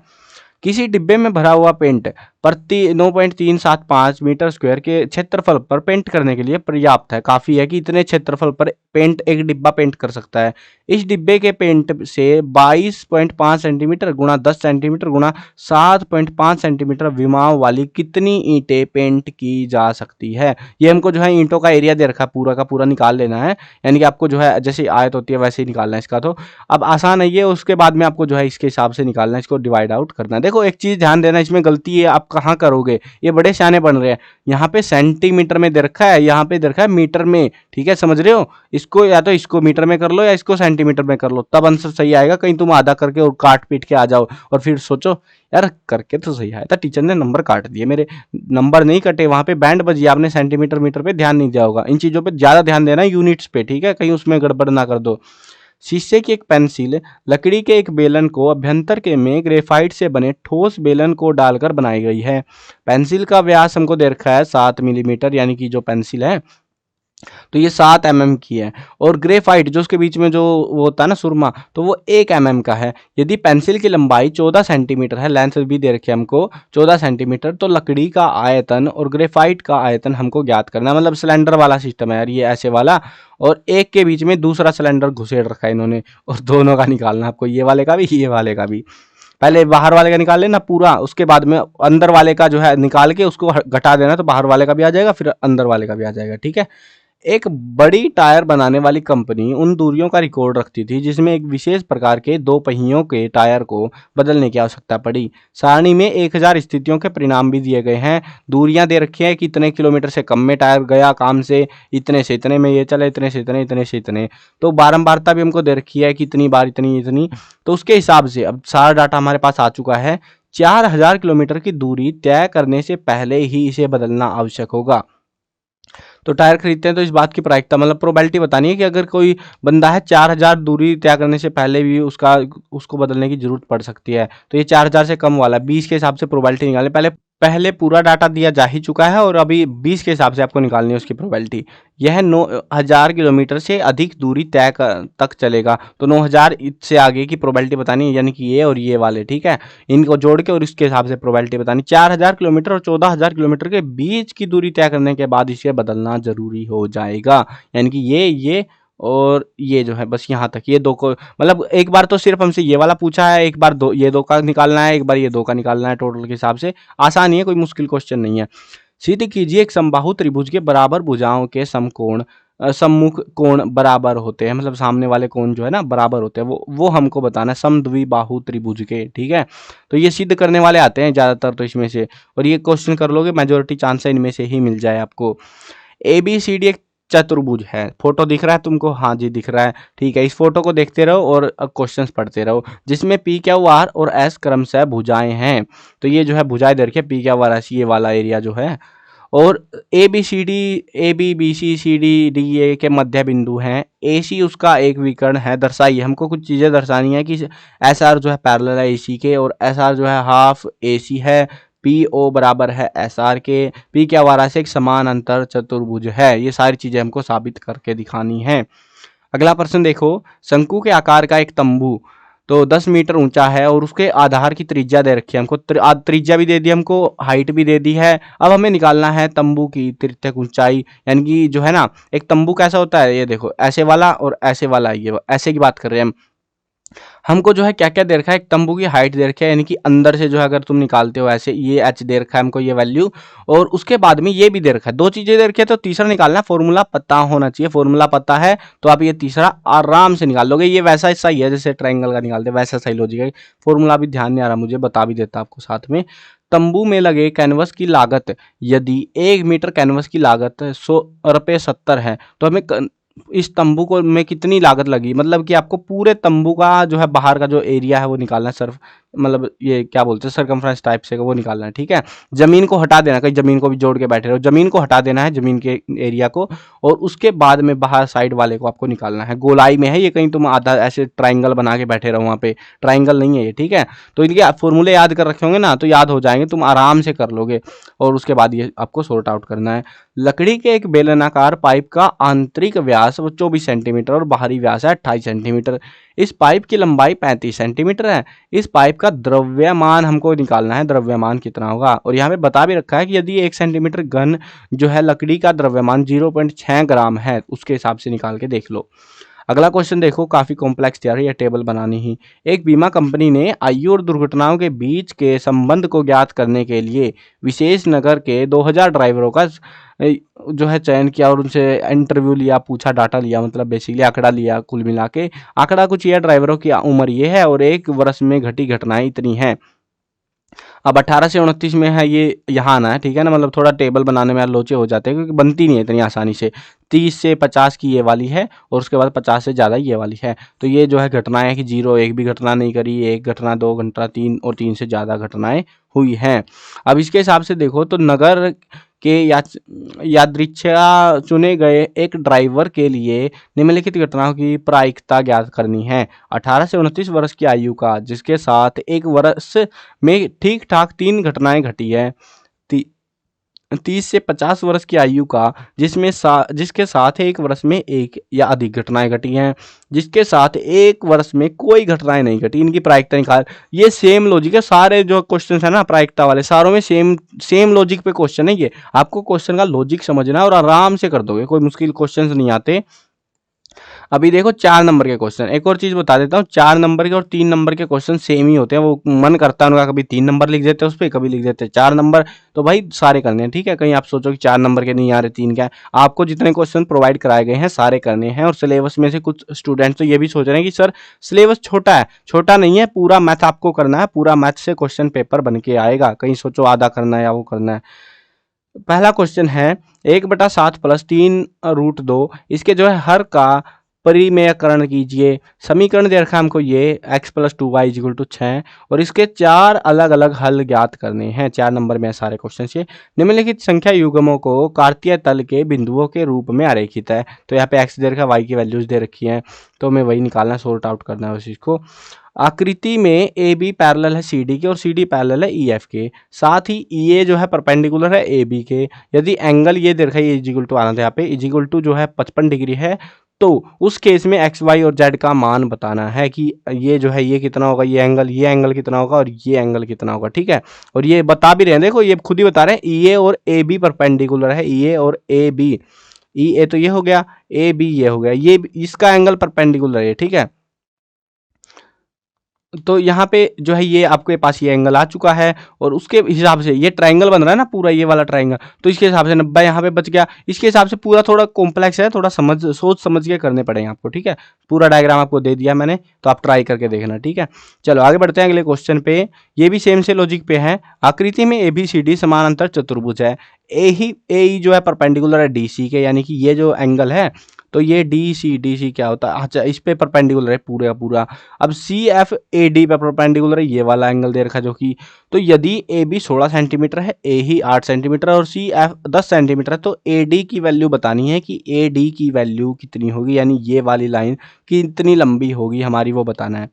किसी डिब्बे में भरा हुआ पेंट प्रति 9.375 मीटर स्क्वायर के क्षेत्रफल पर पेंट करने के लिए पर्याप्त है, काफ़ी है कि इतने क्षेत्रफल पर पेंट एक डिब्बा पेंट कर सकता है। इस डिब्बे के पेंट से 22.5 सेंटीमीटर गुणा 10 सेंटीमीटर गुणा 7.5 सेंटीमीटर विमाव वाली कितनी ईंटें पेंट की जा सकती है? ये हमको जो है ईंटों का एरिया दे रखा है, पूरा का पूरा निकाल लेना है। यानी कि आपको जो है जैसे आयत होती है वैसे ही निकालना है इसका। तो अब आसान है ये, उसके बाद में आपको जो है इसके हिसाब से निकालना है, इसको डिवाइड आउट करना है। देखो एक चीज़ ध्यान देना, इसमें गलती है, आप कहाँ करोगे, ये बड़े सियाने बन रहे हैं। यहाँ पे सेंटीमीटर में दे रखा है, यहाँ पे दे रखा है मीटर में। ठीक है, समझ रहे हो? इसको या तो इसको मीटर में कर लो या इसको सेंटीमीटर में कर लो, तब आंसर सही आएगा। कहीं तुम आधा करके और काट पीट के आ जाओ और फिर सोचो यार करके तो सही आया था, टीचर ने नंबर काट दिए मेरे। नंबर नहीं कटे, वहां पे बैंड बजी, आपने सेंटीमीटर मीटर पे ध्यान नहीं दिया होगा। इन चीजों पे ज्यादा ध्यान देना, यूनिट्स पे। ठीक है, कहीं उसमें गड़बड़ ना कर दो। शीशे की एक पेंसिल लकड़ी के एक बेलन को अभ्यंतर के में ग्रेफाइट से बने ठोस बेलन को डालकर बनाई गई है। पेंसिल का व्यास हमको दे रखा है 7 मिलीमीटर, यानी कि जो पेंसिल है तो ये 7 mm की है। और ग्रेफाइट जो उसके बीच में जो वो होता है ना सुरमा, तो वो 1 mm का है। यदि पेंसिल की लंबाई 14 सेंटीमीटर है, लेंथ भी दे रखी है हमको 14 सेंटीमीटर, तो लकड़ी का आयतन और ग्रेफाइट का आयतन हमको ज्ञात करना है। मतलब सिलेंडर वाला सिस्टम है यार ये, ऐसे वाला, और एक के बीच में दूसरा सिलेंडर घुसेड़ रखा है इन्होंने, और दोनों का निकालना आपको, ये वाले का भी ये वाले का भी। पहले बाहर वाले का निकाल लेना पूरा, उसके बाद में अंदर वाले का जो है निकाल के उसको घटा देना, तो बाहर वाले का भी आ जाएगा, फिर अंदर वाले का भी आ जाएगा। ठीक है, एक बड़ी टायर बनाने वाली कंपनी उन दूरियों का रिकॉर्ड रखती थी जिसमें एक विशेष प्रकार के 2 पहियों के टायर को बदलने की आवश्यकता पड़ी। सारणी में 1000 स्थितियों के परिणाम भी दिए गए हैं। दूरियां दे रखी हैं कि इतने किलोमीटर से कम में टायर गया काम से, इतने से इतने में ये चले, इतने से इतने, इतने से इतने। तो बारंबारता भी हमको दे रखी है कि इतनी बार इतनी इतनी। तो उसके हिसाब से अब सारा डाटा हमारे पास आ चुका है। 4000 किलोमीटर की दूरी तय करने से पहले ही इसे बदलना आवश्यक होगा। तो टायर खरीदते हैं तो इस बात की प्रायिकता, मतलब प्रोबेबिलिटी बतानी है कि अगर कोई बंदा है 4000 दूरी तय करने से पहले भी उसको बदलने की जरूरत पड़ सकती है। तो ये 4000 से कम वाला 20 के हिसाब से प्रोबेबिलिटी निकालने, पहले पूरा डाटा दिया जा ही चुका है और अभी 20 के हिसाब से आपको निकालनी है उसकी प्रोबेबिलिटी। यह 9000 किलोमीटर से अधिक दूरी तय तक चलेगा, तो 9000 से आगे की प्रोबेबिलिटी बतानी है, यानी कि ये और ये वाले। ठीक है, इनको जोड़ के और इसके हिसाब से प्रोबेबिलिटी बतानी। 4000 किलोमीटर और 14000 किलोमीटर के बीच की दूरी तय करने के बाद इसे बदलना जरूरी हो जाएगा। यानी कि ये और ये जो है बस यहाँ तक, ये दो को, मतलब एक बार तो सिर्फ हमसे ये वाला पूछा है, एक बार ये दो का निकालना है, एक बार ये दो का निकालना है। टोटल के हिसाब से आसान ही है, कोई मुश्किल क्वेश्चन नहीं है। सिद्ध कीजिए एक समबाहु त्रिभुज के बराबर भुजाओं के सम्मुख कोण बराबर होते हैं, मतलब सामने वाले कोण जो है ना बराबर होते हैं, वो हमको बताना है समद्विबाहु त्रिभुज के। ठीक है, तो ये सिद्ध करने वाले आते हैं ज्यादातर तो इसमें से, और ये क्वेश्चन कर लोगे मेजोरिटी चांस है इनमें से ही मिल जाए आपको। ABCD एक चतुर्भुज है, फोटो दिख रहा है तुमको? हाँ जी दिख रहा है। ठीक है, इस फोटो को देखते रहो और क्वेश्चंस पढ़ते रहो, जिसमें PQR और S क्रमशः भुजाएं हैं। तो ये जो है भुजाएं दे रखी है PQR S, ये वाला एरिया जो है, और ABCD के मध्य बिंदु हैं। AC उसका एक विकर्ण है। दर्शाइए, हमको कुछ चीजें दर्शानी है कि SR जो है पैरेलल है AC के, और SR जो है हाफ AC है, PO बराबर है SR के, PQR से एक समान अंतर चतुर्भुज है। ये सारी चीजें हमको साबित करके दिखानी है। अगला प्रश्न देखो, शंकु के आकार का एक तंबू तो 10 मीटर ऊंचा है और उसके आधार की त्रिज्या दे रखी है हमको, त्रिज्या भी दे दी हमको, हाइट भी दे दी है। अब हमें निकालना है तंबू की तृतीयक ऊंचाई, यानी कि जो है ना, एक तंबू कैसा होता है, ये देखो ऐसे वाला और ऐसे वाला, ये ऐसे की बात कर रहे हैं हम। हमको जो है क्या क्या दे रखा है, एक तंबू की हाइट दे रखी है, यानी कि अंदर से जो है अगर तुम निकालते हो ऐसे, ये एच दे रखा है हमको, ये वैल्यू, और उसके बाद में ये भी दे रखा है, दो चीजें दे रखी है, तो तीसरा निकालना, फॉर्मूला पता होना चाहिए। फॉर्मूला पता है तो आप ये तीसरा आराम से निकाल लोगे। ये वैसा सही है जैसे ट्रायंगल का निकालते हैं, वैसा सही लॉजिक है। फॉर्मूला भी ध्यान नहीं आ रहा मुझे, बता भी देता आपको साथ में। तंबू में लगे कैनवस की लागत, यदि 1 मीटर कैनवस की लागत 100 रुपये 70 है, तो हमें इस तंबू को में कितनी लागत लगी, मतलब कि आपको पूरे तंबू का जो है बाहर का जो एरिया है वो निकालना है, सर्फ मतलब ये क्या बोलते हैं सर्कमफ्रेंस टाइप से वो निकालना है, ठीक है। जमीन को हटा देना, कहीं जमीन को भी जोड़ के बैठे रहो, जमीन को हटा देना है, जमीन के एरिया को, और उसके बाद में बाहर साइड वाले को आपको निकालना है। गोलाई में है ये, कहीं तुम आधा ऐसे ट्राइंगल बना के बैठे रहो, वहाँ पे ट्राइंगल नहीं है ये, ठीक है। तो इनके फॉर्मूले याद कर रखे होंगे ना, तो याद हो जाएंगे, तुम आराम से कर लोगे। और उसके बाद ये आपको सॉर्ट आउट करना है। लकड़ी के एक बेलनाकार पाइप का आंतरिक व्यास वो 24 सेंटीमीटर और बाहरी व्यास है 28 सेंटीमीटर। इस पाइप की लंबाई 35 सेंटीमीटर है। इस पाइप का द्रव्यमान हमको निकालना है, द्रव्यमान कितना होगा। और यहाँ पे बता भी रखा है कि यदि 1 सेंटीमीटर घन जो है लकड़ी का द्रव्यमान 0.6 ग्राम है, उसके हिसाब से निकाल के देख लो। अगला क्वेश्चन देखो, काफी कॉम्प्लेक्स तैयार है, यह टेबल बनानी ही। एक बीमा कंपनी ने आयु और दुर्घटनाओं के बीच के संबंध को ज्ञात करने के लिए विशेष नगर के 2000 ड्राइवरों का जो है चयन किया और उनसे इंटरव्यू लिया, पूछा, डाटा लिया, मतलब बेसिकली आंकड़ा लिया। कुल मिला के आंकड़ा कुछ यह, ड्राइवरों की उम्र ये है और 1 वर्ष में घटी घटनाएं इतनी हैं। अब 18 से 29 में है, ये यहाँ आना है, ठीक है ना, मतलब थोड़ा टेबल बनाने में लोचे हो जाते हैं क्योंकि बनती नहीं है इतनी आसानी से। 30 से 50 की ये वाली है और उसके बाद 50 से ज़्यादा ये वाली है। तो ये जो है घटनाएं है कि 0 एक भी घटना नहीं करी, 1 घटना, 2 घटना, 3 और 3 से ज़्यादा घटनाएं हुई हैं। अब इसके हिसाब से देखो तो नगर के यादृच्छा चुने गए एक ड्राइवर के लिए निम्नलिखित घटनाओं की प्रायिकता ज्ञात करनी है। 18 से 29 वर्ष की आयु का जिसके साथ 1 वर्ष में ठीक ठाक 3 घटनाएं घटी है। 30 से 50 वर्ष की आयु का जिसके साथ 1 वर्ष में 1 या अधिक घटनाएं घटी हैं, जिसके साथ 1 वर्ष में कोई घटनाएं नहीं घटी। इनकी प्रायिकता निकाल। ये सेम लॉजिक है, सारे जो क्वेश्चन है ना प्रायिकता वाले, सारों में सेम लॉजिक पे क्वेश्चन है ये। आपको क्वेश्चन का लॉजिक समझना है और आराम से कर दोगे, कोई मुश्किल क्वेश्चन नहीं आते। अभी देखो 4 नंबर के क्वेश्चन, एक और चीज बता देता हूँ, 4 नंबर के और 3 नंबर के क्वेश्चन सेम ही होते हैं। वो मन करता है उनका, कभी 3 नंबर लिख देते हैं उस पर, कभी लिख देते हैं 4 नंबर। तो भाई सारे करने हैं, ठीक है। कहीं आप सोचो कि 4 नंबर के नहीं आ रहे, 3 क्या है। आपको जितने क्वेश्चन प्रोवाइड कराए गए हैं सारे करने हैं। और सिलेबस में से कुछ स्टूडेंट्स तो ये भी सोच रहे हैं कि सर सिलेबस छोटा है, छोटा नहीं है, पूरा मैथ आपको करना है, पूरा मैथ से क्वेश्चन पेपर बन के आएगा। कहीं सोचो आधा करना है या वो करना है। पहला क्वेश्चन है 1/7 + 3√2, इसके जो है हर का परिमेयकरण कीजिए। समीकरण दे रखा है हमको ये x + 2y = 6 और इसके 4 अलग अलग हल ज्ञात करने हैं। 4 नंबर में सारे क्वेश्चन ये। निम्नलिखित संख्या युग्मों को कार्तीय तल के बिंदुओं के रूप में आरेखित है। तो यहाँ पे x दे रखा है, y की वैल्यूज दे रखी हैं, तो हमें वही निकालना, सॉर्ट आउट करना है उस चीज को। आकृति में ए बी पैरेलल है सी डी के और सी डी पैरेलल है ई एफ के, साथ ही ई ए जो है परपेंडिकुलर है ए बी के। यदि एंगल ये दे रखा है, इजिकल टू आना था यहाँ पे, इजिकल टू जो है 55 डिग्री है, तो उस केस में एक्स वाई और जेड का मान बताना है कि ये जो है ये कितना होगा, ये एंगल कितना होगा और ये एंगल कितना होगा, ठीक है। और ये बता भी रहे हैं, देखो ये खुद ही बता रहे हैं, ई ए और ए बी परपेंडिकुलर है, ई ए और ए बी, ई ए तो ये हो गया, ए बी ये हो गया, ये इसका एंगल परपेंडिकुलर है, ठीक है। तो यहाँ पे जो है ये आपके पास ये एंगल आ चुका है और उसके हिसाब से ये ट्रायंगल बन रहा है ना पूरा, ये वाला ट्रायंगल, तो इसके हिसाब से 90 यहाँ पे बच गया। इसके हिसाब से पूरा थोड़ा कॉम्प्लेक्स है, थोड़ा सोच समझ के करने पड़ेंगे आपको, ठीक है। पूरा डायग्राम आपको दे दिया मैंने, तो आप ट्राई करके देखना, ठीक है। चलो आगे बढ़ते हैं अगले क्वेश्चन पे। ये भी सेम से लॉजिक पे है। आकृति में ए बी सी डी समानांतर चतुर्भुज है। ए जो है परपेंडिकुलर है डी सी के, यानी कि ये जो एंगल है, तो ये डी सी क्या होता है, अच्छा इस पे परपेंडिकुलर है पूरा पूरा। अब सी एफ ए डी पे परपेंडिकुलर है, ये वाला एंगल दे रखा जो कि, तो यदि ए बी 16 सेंटीमीटर है, ए ही 8 सेंटीमीटर और सी एफ 10 सेंटीमीटर है, तो ए डी की वैल्यू बतानी है कि ए डी की वैल्यू कितनी होगी, यानी ये वाली लाइन कितनी लंबी होगी हमारी, वो बताना है।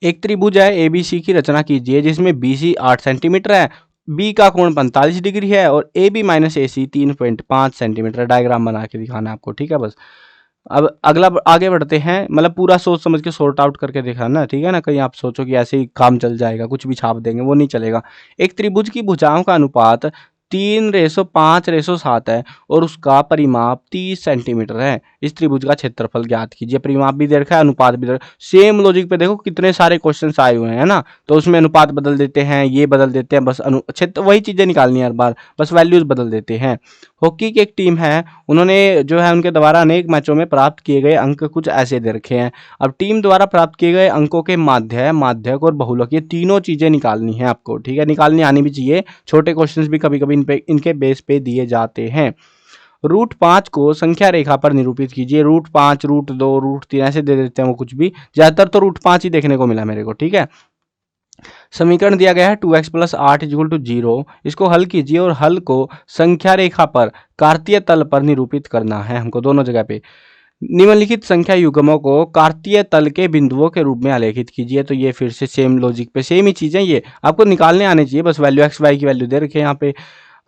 एक त्रिभुज है ए बी सी की रचना कीजिए जिसमें बी सी 8 सेंटीमीटर है, बी का कोण 45 डिग्री है और A B - A C 3.5 centimetre. Diagram बना के दिखाना है आपको, ठीक है बस। अब अगला आगे बढ़ते हैं, मतलब पूरा सोच समझ के सॉर्ट आउट करके देखा ना, ठीक है ना, कहीं आप सोचो कि ऐसे ही काम चल जाएगा, कुछ भी छाप देंगे, वो नहीं चलेगा। एक त्रिभुज की भुजाओं का अनुपात 3:5:7 है और उसका परिमाप 30 सेंटीमीटर है। इस त्रिभुज का क्षेत्रफल ज्ञात कीजिए। परिमाप भी दे रखा है, अनुपात भी दे रखा है। सेम लॉजिक पे देखो कितने सारे क्वेश्चंस आए हुए हैं ना, तो उसमें अनुपात बदल देते हैं, ये बदल देते हैं, बस क्षेत्र वही चीजें निकालनी है हर बार, बस वैल्यूज बदल देते हैं। हॉकी की एक टीम है, उन्होंने जो है उनके द्वारा अनेक मैचों में प्राप्त किए गए अंक कुछ ऐसे दे रखे हैं। अब टीम द्वारा प्राप्त किए गए अंकों के माध्य, माध्यक और बहुलक, ये तीनों चीजें निकालनी है आपको, ठीक है, निकालनी आनी भी चाहिए। छोटे क्वेश्चंस भी कभी कभी इनके बेस पे दिए जाते हैं। √5 को संख्या रेखा पर निरूपित कीजिए। √5, √2, √3 ऐसे दे देते हैं वो, कुछ भी, ज्यादातर तो √5 ही देखने को मिला मेरे को, ठीक है। समीकरण दिया गया है 2x + 8 = 0। इसको हल कीजिए और हल को संख्या रेखा पर कार्तीय तल पर निरूपित करना है हमको, दोनों जगह पे। निम्नलिखित संख्या युग्मों को कार्तीय तल के बिंदुओं के रूप में आलेखित कीजिए। तो ये फिर से सेम लॉजिक पे सेम ही चीजें, ये आपको निकालने आने चाहिए, बस वैल्यू x y की वैल्यू दे रखे हैं यहाँ पे।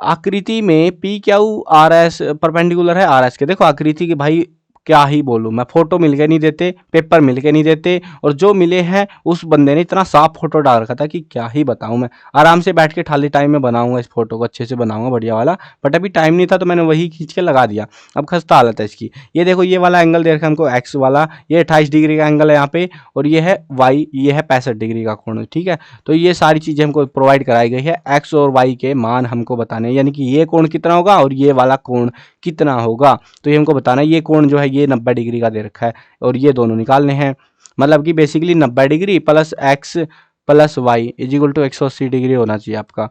आकृति में P Q R S perpendicular है आर एस के। देखो आकृति के भाई क्या ही बोलूं मैं, फोटो मिल के नहीं देते, पेपर मिल के नहीं देते, और जो मिले हैं उस बंदे ने इतना साफ फोटो डाल रखा था कि क्या ही बताऊं मैं। आराम से बैठ के खाली टाइम में बनाऊंगा इस फोटो को, अच्छे से बनाऊंगा बढ़िया वाला, बट अभी टाइम नहीं था तो मैंने वही खींच के लगा दिया। अब खस्ता हालत है इसकी। ये देखो ये वाला एंगल दे रखा है हमको एक्स वाला, ये 28 डिग्री का एंगल है यहाँ पे, और ये है वाई, ये है 65 डिग्री का कोण, ठीक है। तो ये सारी चीजें हमको प्रोवाइड कराई गई है, एक्स और वाई के मान हमको बताने, यानी कि ये कोण कितना होगा और ये वाला कोण कितना होगा, तो ये हमको बताना है। ये कोण जो है ये 90 डिग्री का दे रखा है और ये दोनों निकालने हैं, मतलब कि basically 90 degree plus x plus y = 180 degree होना चाहिए आपका।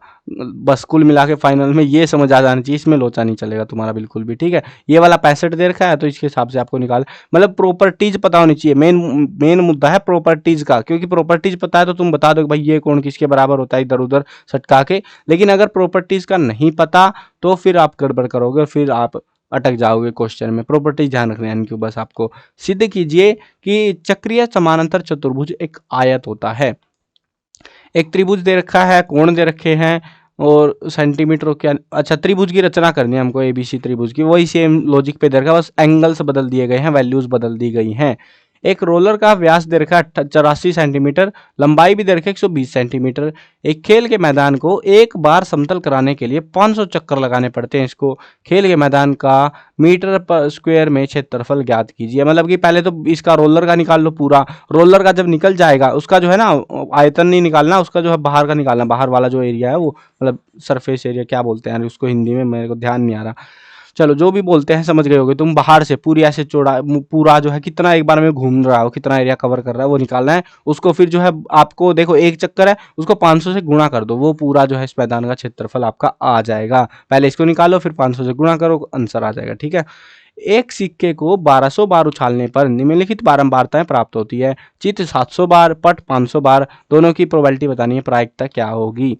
बस कुल मिला के फाइनल में ये समझ आ जाना चाहिए, इसमें लोचा नहीं चलेगा तुम्हारा बिल्कुल भी, ठीक है। ये वाला 65 दे रखा है तो इसके हिसाब से आपको निकाल, मतलब प्रॉपर्टीज पता होनी चाहिए। मेन मुद्दा है प्रॉपर्टीज का, क्योंकि प्रॉपर्टीज पता है तो तुम बता दो कि भाई ये कोण किसके बराबर होता है इधर उधर सटका के, लेकिन अगर प्रॉपर्टीज का नहीं पता तो फिर आप गड़बड़ करोगे, फिर आप अटक जाओगे क्वेश्चन में। प्रॉपर्टीज ध्यान रखना है इनकी, बस आपको सिद्ध कीजिए कि चक्रीय समानांतर चतुर्भुज एक आयत होता है। एक त्रिभुज दे रखा है, कोण दे रखे हैं और सेंटीमीटर क्या, अच्छा त्रिभुज की रचना करनी है हमको, एबीसी त्रिभुज की, वही सेम लॉजिक पे दे रखा है, बस एंगल्स बदल दिए गए हैं, वैल्यूज बदल दी गई हैं। एक रोलर का व्यास दे रखा है 84 सेंटीमीटर, लंबाई भी दे रखी है 120 सेंटीमीटर। एक खेल के मैदान को एक बार समतल कराने के लिए 500 चक्कर लगाने पड़ते हैं। इसको खेल के मैदान का मीटर पर स्क्वायर में क्षेत्रफल ज्ञात कीजिए। मतलब कि पहले तो इसका रोलर का निकाल लो पूरा, रोलर का जब निकल जाएगा उसका जो है ना आयतन नहीं निकालना, उसका जो है बाहर का निकालना, बाहर वाला जो एरिया है वो, मतलब सरफेस एरिया क्या बोलते हैं उसको हिंदी में, मेरे को ध्यान नहीं आ रहा, चलो जो भी बोलते हैं समझ गए होगे तुम। बाहर से पूरी ऐसे चौड़ा पूरा जो है कितना एक बार में घूम रहा हो, कितना एरिया कवर कर रहा है वो निकालना है। उसको फिर जो है आपको देखो एक चक्कर है, उसको 500 से गुणा कर दो, वो पूरा जो है इस मैदान का क्षेत्रफल आपका आ जाएगा। पहले इसको निकालो फिर 500 से गुणा करो, आंसर आ जाएगा, ठीक है। एक सिक्के को 1200 बार उछालने पर निम्नलिखित बारंबारताएं प्राप्त होती है। चित्त 700 बार, पट 500 बार, दोनों की प्रोबेबिलिटी बतानी है, प्रायिकता क्या होगी।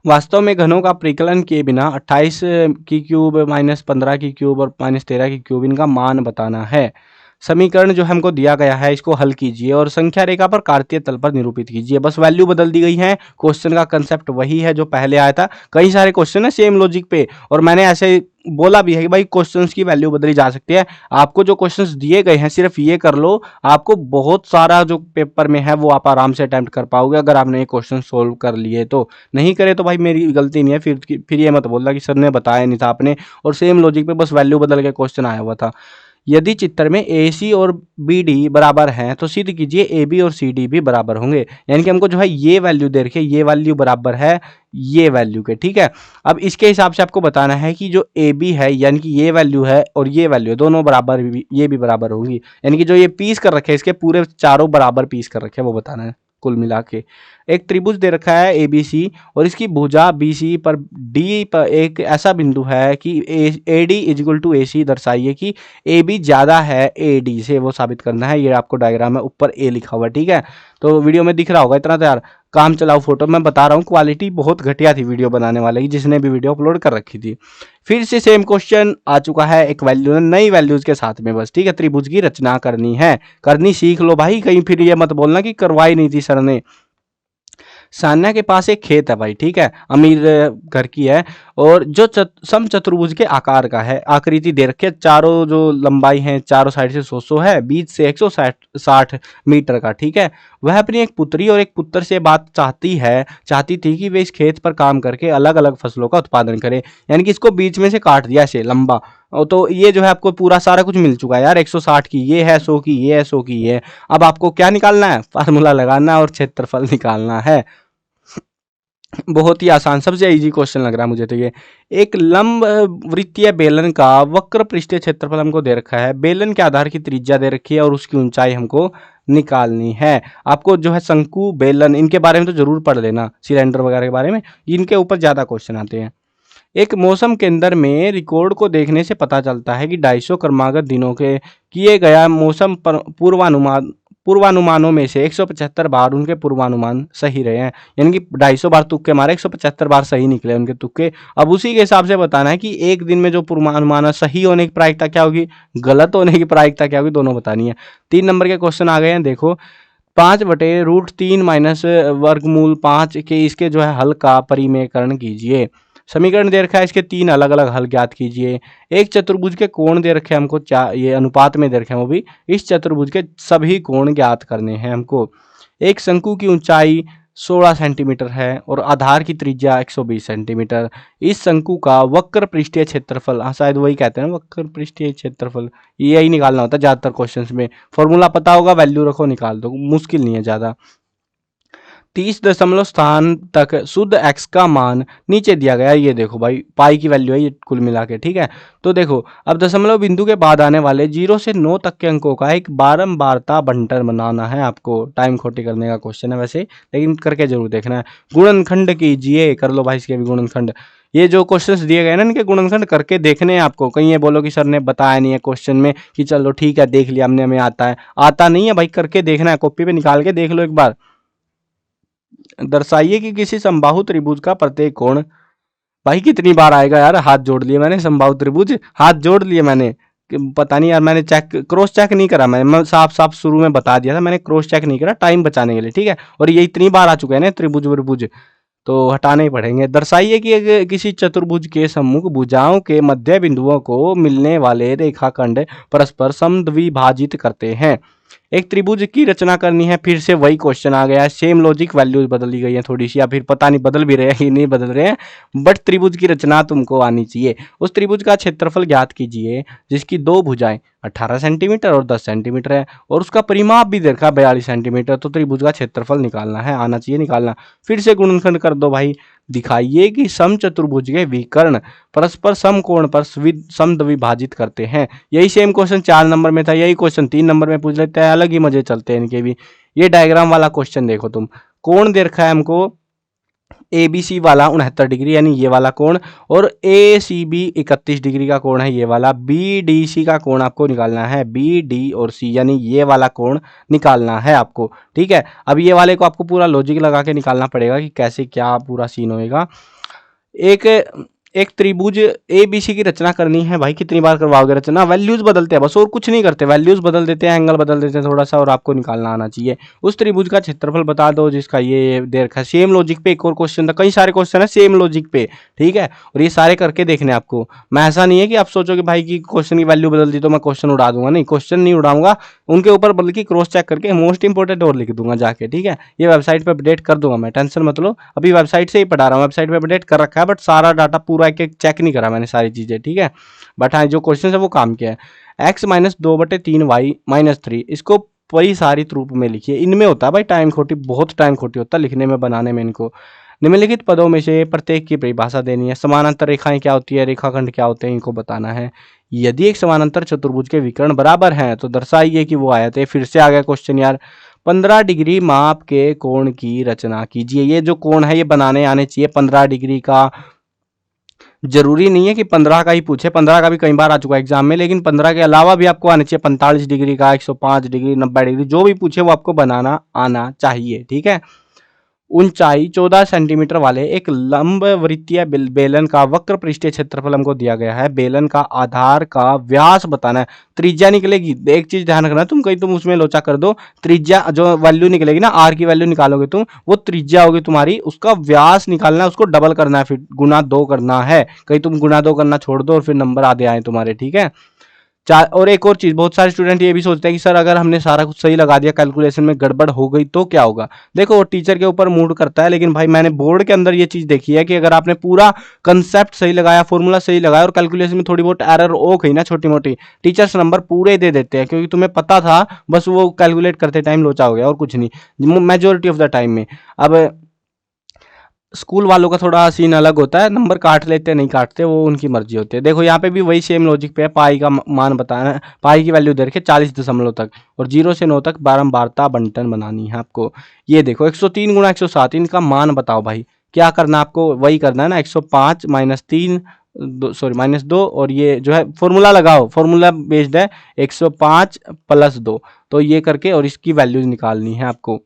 वास्तव में घनों का परिकलन किए बिना 28 की क्यूब -15 की क्यूब और -13 की क्यूब इनका मान बताना है। समीकरण जो हमको दिया गया है इसको हल कीजिए और संख्या रेखा पर कार्तीय तल पर निरूपित कीजिए। बस वैल्यू बदल दी गई है, क्वेश्चन का कंसेप्ट वही है जो पहले आया था। कई सारे क्वेश्चन है सेम लॉजिक पे, और मैंने ऐसे बोला भी है कि भाई क्वेश्चंस की वैल्यू बदली जा सकती है। आपको जो क्वेश्चंस दिए गए हैं सिर्फ ये कर लो, आपको बहुत सारा जो पेपर में है वो आप आराम से अटेम्प्ट कर पाओगे अगर आपने ये क्वेश्चन सोल्व कर लिए तो। नहीं करे तो भाई मेरी गलती नहीं है, फिर ये मत बोलना कि सर ने बताया नहीं था आपने, और सेम लॉजिक पे बस वैल्यू बदल के क्वेश्चन आया हुआ था। यदि चित्र में AC और BD बराबर हैं तो सिद्ध कीजिए AB और CD भी बराबर होंगे। यानी कि हमको जो है ये वैल्यू दे रखी है, ये वैल्यू बराबर है ये वैल्यू के, ठीक है। अब इसके हिसाब से आपको बताना है कि जो AB है यानी कि ये वैल्यू है और ये वैल्यू है दोनों बराबर, ये भी बराबर होगी। यानी कि जो ये पीस कर रखे हैं इसके पूरे चारों बराबर पीस कर रखे हैं वो बताना है कुल मिला के। एक त्रिभुज दे रखा है ABC और इसकी भुजा BC पर D पर एक ऐसा बिंदु है कि AD = AC, दर्शाइए कि AB ज्यादा है AD से, वो साबित करना है। ये आपको डायग्राम है, ऊपर A लिखा हुआ, ठीक है। तो वीडियो में दिख रहा होगा इतना तो यार, काम चलाओ फोटो। मैं बता रहा हूँ क्वालिटी बहुत घटिया थी वीडियो बनाने वाले की, जिसने भी वीडियो अपलोड कर रखी थी। फिर से सेम क्वेश्चन आ चुका है, एक वैल्यू नई वैल्यूज के साथ में, बस ठीक है। त्रिभुज की रचना करनी है, करनी सीख लो भाई, कहीं फिर ये मत बोलना कि करवाई नहीं थी सर ने। सान्या के पास एक खेत है भाई, ठीक है, अमीर घर की है, और जो समचतुर्भुज के आकार का है, आकृति दे रखी है, चारों जो लंबाई है चारों साइड से 100 है, बीच से 160 मीटर का, ठीक है। वह अपनी एक पुत्री और एक पुत्र से बात चाहती थी कि वे इस खेत पर काम करके अलग अलग फसलों का उत्पादन करें, यानी कि इसको बीच में से काट दिया ऐसे लंबा। तो ये जो है आपको पूरा सारा कुछ मिल चुका है यार, 160 की ये है, 100 की ये है, 100 की ये है। अब आपको क्या निकालना है, फार्मूला लगाना और क्षेत्रफल निकालना है। बहुत ही आसान, सबसे इजी क्वेश्चन लग रहा है मुझे तो ये। एक लंब वृत्तीय बेलन का वक्र पृष्ठीय क्षेत्रफल हमको दे रखा है, बेलन के आधार की त्रिज्या दे रखी है और उसकी ऊंचाई हमको निकालनी है। आपको जो है शंकु, बेलन, इनके बारे में तो जरूर पढ़ लेना, सिलेंडर वगैरह के बारे में, इनके ऊपर ज्यादा क्वेश्चन आते हैं। एक मौसम केंद्र में रिकॉर्ड को देखने से पता चलता है कि 250 क्रमागत दिनों के किए गया मौसम पूर्वानुमानों में से 175 बार उनके पूर्वानुमान सही रहे हैं, यानी कि 250 बार तुक्के मारे, 175 बार सही निकले उनके तुक्के। अब उसी के हिसाब से बताना है कि एक दिन में जो पूर्वानुमान है, सही होने की प्रायिकता क्या होगी, गलत होने की प्रायिकता क्या होगी, दोनों बतानी है। 3 नंबर के क्वेश्चन आ गए हैं, देखो। 5/√3 माइनस वर्गमूल 5 के इसके जो है हल का परिमेयकरण कीजिए। समीकरण दे रखा है, इसके 3 अलग अलग हल ज्ञात कीजिए। एक चतुर्भुज के कोण दे रखे हैं हमको, ये अनुपात में दे रखे हैं वो भी। इस चतुर्भुज के सभी कोण ज्ञात करने हैं हमको। एक शंकु की ऊंचाई 16 सेंटीमीटर है और आधार की त्रिज्या 120 सेंटीमीटर। इस शंकु का वक्र पृष्ठीय क्षेत्रफल, शायद वही कहते हैं ना, वक्र पृष्ठीय क्षेत्रफल, यही निकालना होता है ज्यादातर क्वेश्चंस में। फॉर्मूला पता होगा, वैल्यू रखो, निकाल दो, मुश्किल नहीं है ज्यादा। 30 दशमलव स्थान तक शुद्ध x का मान नीचे दिया गया है, ये देखो भाई, पाई की वैल्यू है ये कुल मिला के, ठीक है। तो देखो, अब दशमलव बिंदु के बाद आने वाले 0 से 9 तक के अंकों का एक बारंबारता बंटन बनाना है आपको। टाइम खोटी करने का क्वेश्चन है वैसे, लेकिन करके जरूर देखना है। गुणनखंड कीजिए, कर लो भाई इसके भी गुणनखंड। ये जो क्वेश्चंस दिए गए ना, इनके गुणनखंड करके देखने हैं आपको। कहीं ये बोलो कि सर ने बताया नहीं है क्वेश्चन में, कि चलो ठीक है देख लिया हमने, हमें आता है, आता नहीं है भाई, करके देखना है, कॉपी पे निकाल के देख लो एक बार। दर्शाइए कि किसी समबाहु त्रिभुज का प्रत्येक कोण, भाई कितनी बार आएगा यार, हाथ जोड़ लिए मैंने, समबाहु त्रिभुज, हाथ जोड़ लिए मैंने, पता नहीं यार, मैंने क्रॉस चेक नहीं करा, मैं साफ साफ शुरू में बता दिया था, मैंने क्रॉस चेक नहीं करा टाइम बचाने के लिए, ठीक है। और ये इतनी बार आ चुके हैं ना त्रिभुज त्रिभुज, तो हटाने ही पड़ेंगे। दर्शाइए कि किसी चतुर्भुज के सम्मुख भुजाओं के मध्य बिंदुओं को मिलने वाले रेखाखंड परस्पर समद्विभाजित करते हैं। एक त्रिभुज की रचना करनी है, फिर से वही क्वेश्चन आ गया है, सेम लॉजिक, वैल्यूज बदली गई है थोड़ी सी, या फिर पता नहीं बदल भी रहे हैं कि नहीं बदल रहे हैं, बट त्रिभुज की रचना तुमको आनी चाहिए। उस त्रिभुज का क्षेत्रफल ज्ञात कीजिए जिसकी दो भुजाएं 18 सेंटीमीटर और 10 सेंटीमीटर है, और उसका परिमाप भी देखा 42 सेंटीमीटर। तो त्रिभुज का क्षेत्रफल निकालना है, आना चाहिए निकालना। फिर से गुणनखंड कर दो भाई। दिखाइए कि समचतुर्भुज के विकर्ण परस्पर समकोण पर समद्विभाजित करते हैं। यही सेम क्वेश्चन 4 नंबर में था, यही क्वेश्चन 3 नंबर में पूछ लेते हैं, अलग ही मजे चलते हैं इनके भी। ये डायग्राम वाला क्वेश्चन देखो तुम, कोण दे रखा है हमको ए बी सी वाला 69 डिग्री, यानी ये वाला कोण, और ए सी बी 31 डिग्री का कोण है ये वाला। बी डी सी का कोण आपको निकालना है, बी डी और सी, यानी ये वाला कोण निकालना है आपको, ठीक है। अब ये वाले को आपको पूरा लॉजिक लगा के निकालना पड़ेगा कि कैसे क्या पूरा सीन होएगा। एक त्रिभुज ए बी सी की रचना करनी है भाई, कितनी बार करवाओगे रचना, वैल्यूज बदलते हैं बस, और कुछ नहीं करते, वैल्यूज बदल देते हैं, एंगल बदल देते हैं थोड़ा सा, और आपको निकालना आना चाहिए। उस त्रिभुज का क्षेत्रफल बता दो जिसका ये दे रखा है। सेम लॉजिक पे एक और क्वेश्चन था, कई सारे क्वेश्चन है सेम लॉजिक पे, ठीक है, और ये सारे करके देखने आपको। मैं ऐसा नहीं है कि आप सोचो कि भाई की क्वेश्चन की वैल्यू बदल दी तो मैं क्वेश्चन उड़ा दूंगा, नहीं, क्वेश्चन नहीं उड़ाऊंगा, उनके ऊपर बल्कि क्रॉस चेक करके मोस्ट इंपोर्टेंट और लिख दूंगा जाके, ठीक है। ये वेबसाइट पे अपडेट कर दूंगा मैं, टेंशन मत लो, अभी वेबसाइट से ही पढ़ा रहा हूँ, वेबसाइट पे अपडेट कर रखा है, बट सारा डाटा पूरा एक एक चेक नहीं करा मैंने सारी चीजें, ठीक है। बट हाँ, जो क्वेश्चन है वो काम किया है। x माइनस 2/3y माइनस 3, इसको परिसारित रूप में लिखिए। इनमें होता है भाई टाइम खोटी, बहुत टाइम खोटी होता है लिखने में, बनाने में इनको। निम्नलिखित पदों में से प्रत्येक की परिभाषा देनी है। समानांतर रेखाएं क्या होती है, रेखाखंड क्या होते हैं, इनको बताना है। यदि एक समानांतर चतुर्भुज के विकर्ण बराबर हैं तो दर्शाइए कि वो आयत है। फिर से आ गया क्वेश्चन यार। 15 डिग्री माप के कोण की रचना कीजिए। ये जो कोण है ये बनाने आने चाहिए 15 डिग्री का। जरूरी नहीं है कि 15 का ही पूछे, 15 का भी कई बार आ चुका है एग्जाम में, लेकिन 15 के अलावा भी आपको आने चाहिए, 45 डिग्री का, 105 डिग्री, 90 डिग्री, जो भी पूछे वो आपको बनाना आना चाहिए, ठीक है। ऊंचाई 14 सेंटीमीटर वाले एक लंबवृत्तीय बेलन का वक्र पृष्ठीय क्षेत्रफल हमको दिया गया है। बेलन का आधार का व्यास बताना है, त्रिज्या निकलेगी। एक चीज ध्यान रखना, तुम कहीं तुम उसमें लोचा कर दो, त्रिज्या जो वैल्यू निकलेगी ना, आर की वैल्यू निकालोगे तुम, वो त्रिज्या होगी तुम्हारी, उसका व्यास निकालना है, उसको डबल करना है, फिर गुना 2 करना है। कहीं तुम गुना 2 करना छोड़ दो और फिर नंबर आधे आए तुम्हारे, ठीक है। और एक और चीज, बहुत सारे स्टूडेंट ये भी सोचते हैं कि सर अगर हमने सारा कुछ सही लगा दिया, कैलकुलेशन में गड़बड़ हो गई तो क्या होगा। देखो वो टीचर के ऊपर मूड करता है, लेकिन भाई मैंने बोर्ड के अंदर ये चीज देखी है कि अगर आपने पूरा कंसेप्ट सही लगाया, फॉर्मूला सही लगाया और कैलकुलेशन में थोड़ी बहुत एरर हो गई ना छोटी मोटी, टीचर्स नंबर पूरे दे देते हैं, क्योंकि तुम्हें पता था, बस वो कैलकुलेट करते टाइम लोचा हो गया और कुछ नहीं, मेजोरिटी ऑफ द टाइम में। अब स्कूल वालों का थोड़ा सीन अलग होता है, नंबर काट लेते नहीं काटते, वो उनकी मर्जी होती है। देखो यहाँ पे भी वही सेम लॉजिक पे है, पाई का मान बताना है, पाई की वैल्यू दे रखी है 40 दशमलव तक, और 0 से 9 तक बारंबारता बंटन बनानी है आपको। ये देखो 103 गुणा 107, इनका मान बताओ भाई। क्या करना है आपको, वही करना है ना, 105 माइनस 3 सॉरी माइनस 2, और ये जो है फॉर्मूला लगाओ, फॉर्मूला बेस्ड है 105 प्लस 2, तो ये करके और इसकी वैल्यूज निकालनी है आपको।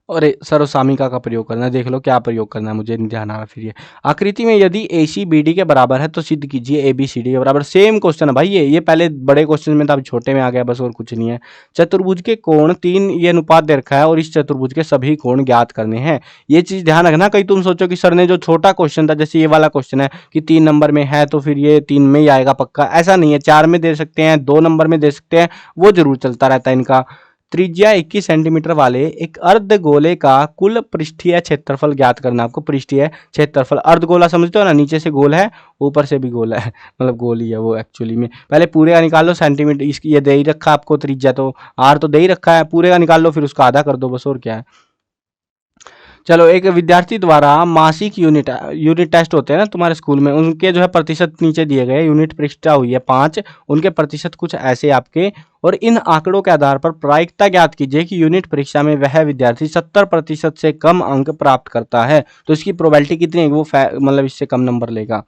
और सर्वसामिका का प्रयोग करना है, देख लो क्या प्रयोग करना है, मुझे नहीं ध्यान आ रहा। फिर ये आकृति में यदि AC BD के बराबर है तो सिद्ध कीजिए ABCD के बराबर। सेम क्वेश्चन है भाई, ये पहले बड़े क्वेश्चन में था, अब छोटे में आ गया बस, और कुछ नहीं है। चतुर्भुज के कोण 3 ये अनुपात दे रखा है और इस चतुर्भुज के सभी कोण ज्ञात करने हैं। ये चीज ध्यान रखना, कहीं तुम सोचो कि सर ने जो छोटा क्वेश्चन था, जैसे ये वाला क्वेश्चन है कि 3 नंबर में है तो फिर ये 3 में ही आएगा पक्का, ऐसा नहीं है, 4 में दे सकते हैं, 2 नंबर में दे सकते हैं, वो जरूर चलता रहता है इनका। त्रिज्या 21 सेंटीमीटर वाले एक अर्धगोले का कुल पृष्ठीय क्षेत्रफल ज्ञात करना। आपको पृष्ठीय क्षेत्रफल, अर्धगोला समझते हो ना, नीचे से गोल है ऊपर से भी गोल है, मतलब गोल ही है वो एक्चुअली में। पहले पूरे का निकाल लो सेंटीमीटर, इसकी ये दे ही रखा आपको त्रिज्या, तो आर तो दे ही रखा है, पूरे का निकाल लो फिर उसका आधा कर दो बस, और क्या है। चलो, एक विद्यार्थी द्वारा मासिक यूनिट टेस्ट होते हैं ना तुम्हारे स्कूल में, उनके जो है प्रतिशत नीचे दिए गए, यूनिट परीक्षा हुई है 5, उनके प्रतिशत कुछ ऐसे आपके, और इन आंकड़ों के आधार पर प्रायिकता ज्ञात कीजिए कि यूनिट परीक्षा में वह विद्यार्थी 70% से कम अंक प्राप्त करता है, तो इसकी प्रोबेबिलिटी कितनी है वो मतलब इससे कम नंबर लेगा।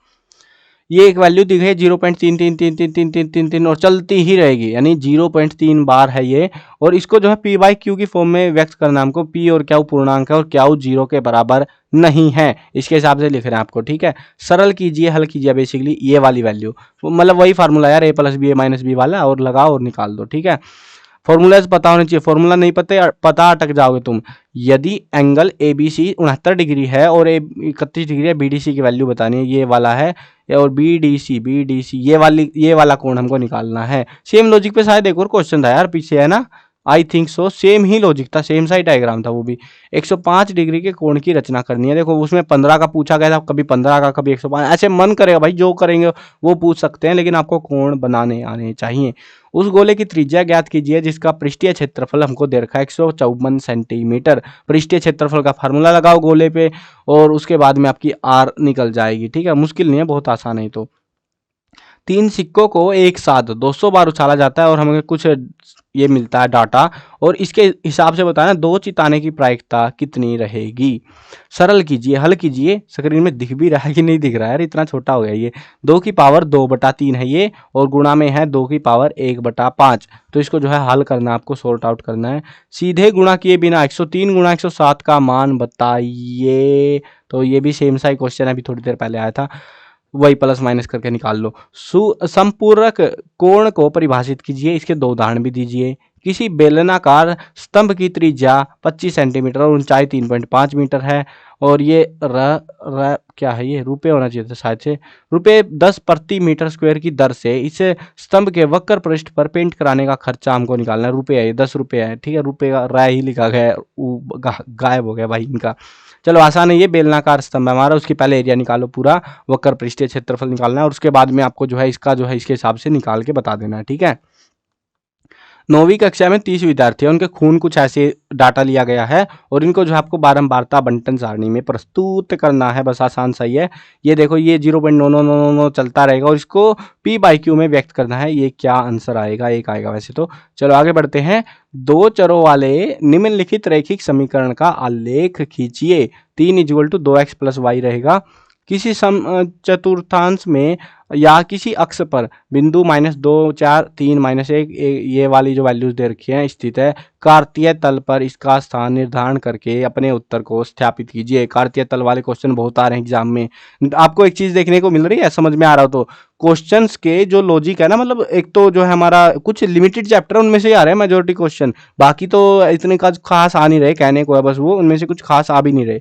ये एक वैल्यू दी गई है 0.333333 और चलती ही रहेगी, यानी 0.3 बार है ये, और इसको जो है P बाई Q की फॉर्म में व्यक्त करना हमको। P और Q पूर्णांक है और Q 0 के बराबर नहीं है, इसके हिसाब से लिख रहे हैं आपको, ठीक है। सरल कीजिए, हल कीजिए बेसिकली ये वाली वैल्यू, मतलब वही फार्मूला यार, A plus b A minus b वाला, और लगाओ और निकाल दो, ठीक है। फॉर्मूलाज पता होने चाहिए, फॉर्मूला नहीं पता अटक जाओगे तुम। यदि एंगल ABC 69 डिग्री है और 31 डिग्री है, BDC की वैल्यू बतानी है, ये वाला है, और BDC ये वाला कोण हमको निकालना है। सेम लॉजिक पे शायद एक और क्वेश्चन था यार पीछे, है ना, I think so, same he logic था, सेम साइड डायग्राम था वो भी। 105 डिग्री के कोण की रचना करनी है। देखो उसमें 15 का पूछा गया था, कभी 15 का, कभी 105, ऐसे मन करेगा भाई, जो करेंगे वो पूछ सकते हैं, लेकिन आपको कोण बनाने आने चाहिए। उस गोले की त्रिज्या ज्ञात कीजिए जिसका पृष्ठीय क्षेत्रफल हमको दे रखा है 154 सेंटीमीटर। पृष्ठीय क्षेत्रफल का फार्मूला लगाओ गोले पे, और उसके बाद में आपकी आर निकल जाएगी, ठीक है। मुश्किल नहीं है, बहुत आसान है। तो 3 सिक्कों को एक साथ 200 बार उछाला जाता है और हमें कुछ ये मिलता है डाटा, और इसके हिसाब से बताना 2 चिताने की प्रायिकता कितनी रहेगी। सरल कीजिए, हल कीजिए। स्क्रीन में दिख भी रहा है कि नहीं दिख रहा है यार, इतना छोटा हो गया ये। 2 की पावर 2/3 है ये, और गुणा में है 2 की पावर 1/5, तो इसको जो है हल करना, आपको सॉर्ट आउट करना है। सीधे गुणा किए बिना 103 गुणा 107 का मान बताइए। तो ये भी सेम सा ही क्वेश्चन अभी थोड़ी देर पहले आया था, वही प्लस माइनस करके निकाल लो। संपूरक कोण को परिभाषित कीजिए, इसके 2 उदाहरण भी दीजिए। किसी बेलनाकार स्तंभ की त्रिज्या 25 सेंटीमीटर और ऊंचाई 3.5 मीटर है, और ये क्या है, ये रुपये होना चाहिए था शायद से, रुपये 10 प्रति मीटर स्क्वायर की दर से इस स्तंभ के वक्र पृष्ठ पर पेंट कराने का खर्चा हमको निकालना है। रुपये है, 10 रुपये है, ठीक है, रुपये का राय ही लिखा गया है, गायब हो गया भाई इनका। चलो आसान है, ये बेलनाकार स्तंभ है हमारा, उसकी पहले एरिया निकालो पूरा, वक्र पृष्ठीय क्षेत्रफल निकालना है, और उसके बाद में आपको जो है इसका जो है इसके हिसाब से निकाल के बता देना है, ठीक है। 9वीं कक्षा में 30 विद्यार्थी हैं, उनके खून कुछ ऐसे डाटा लिया गया है, और इनको जो है आपको बारंबारता बंटन सारणी में प्रस्तुत करना है, बस आसान सही है। ये देखो ये 0.9999 चलता रहेगा, और इसको P बाई Q में व्यक्त करना है। ये क्या आंसर आएगा, एक आएगा वैसे तो। चलो आगे बढ़ते हैं। 2 चरों वाले निम्नलिखित रैखिक समीकरण का आलेख खींचिए। 3 = 2x + y रहेगा। किसी चतुर्थांश में या किसी अक्ष पर बिंदु -2, 4, 3, -1 ये वाली जो वैल्यूज दे रखी हैं स्थित है, कार्तीय तल पर इसका स्थान निर्धारण करके अपने उत्तर को स्थापित कीजिए। कार्तीय तल वाले क्वेश्चन बहुत आ रहे हैं एग्जाम में। आपको एक चीज देखने को मिल रही है, समझ में आ रहा हो तो क्वेश्चंस के जो लॉजिक है ना, मतलब एक तो जो है हमारा कुछ लिमिटेड चैप्टर उनमें से आ रहे हैं मेजोरिटी क्वेश्चन, बाकी तो इतने का खास आ नहीं रहे, कहने को है बस, वो उनमें से कुछ खास आ भी नहीं रहे।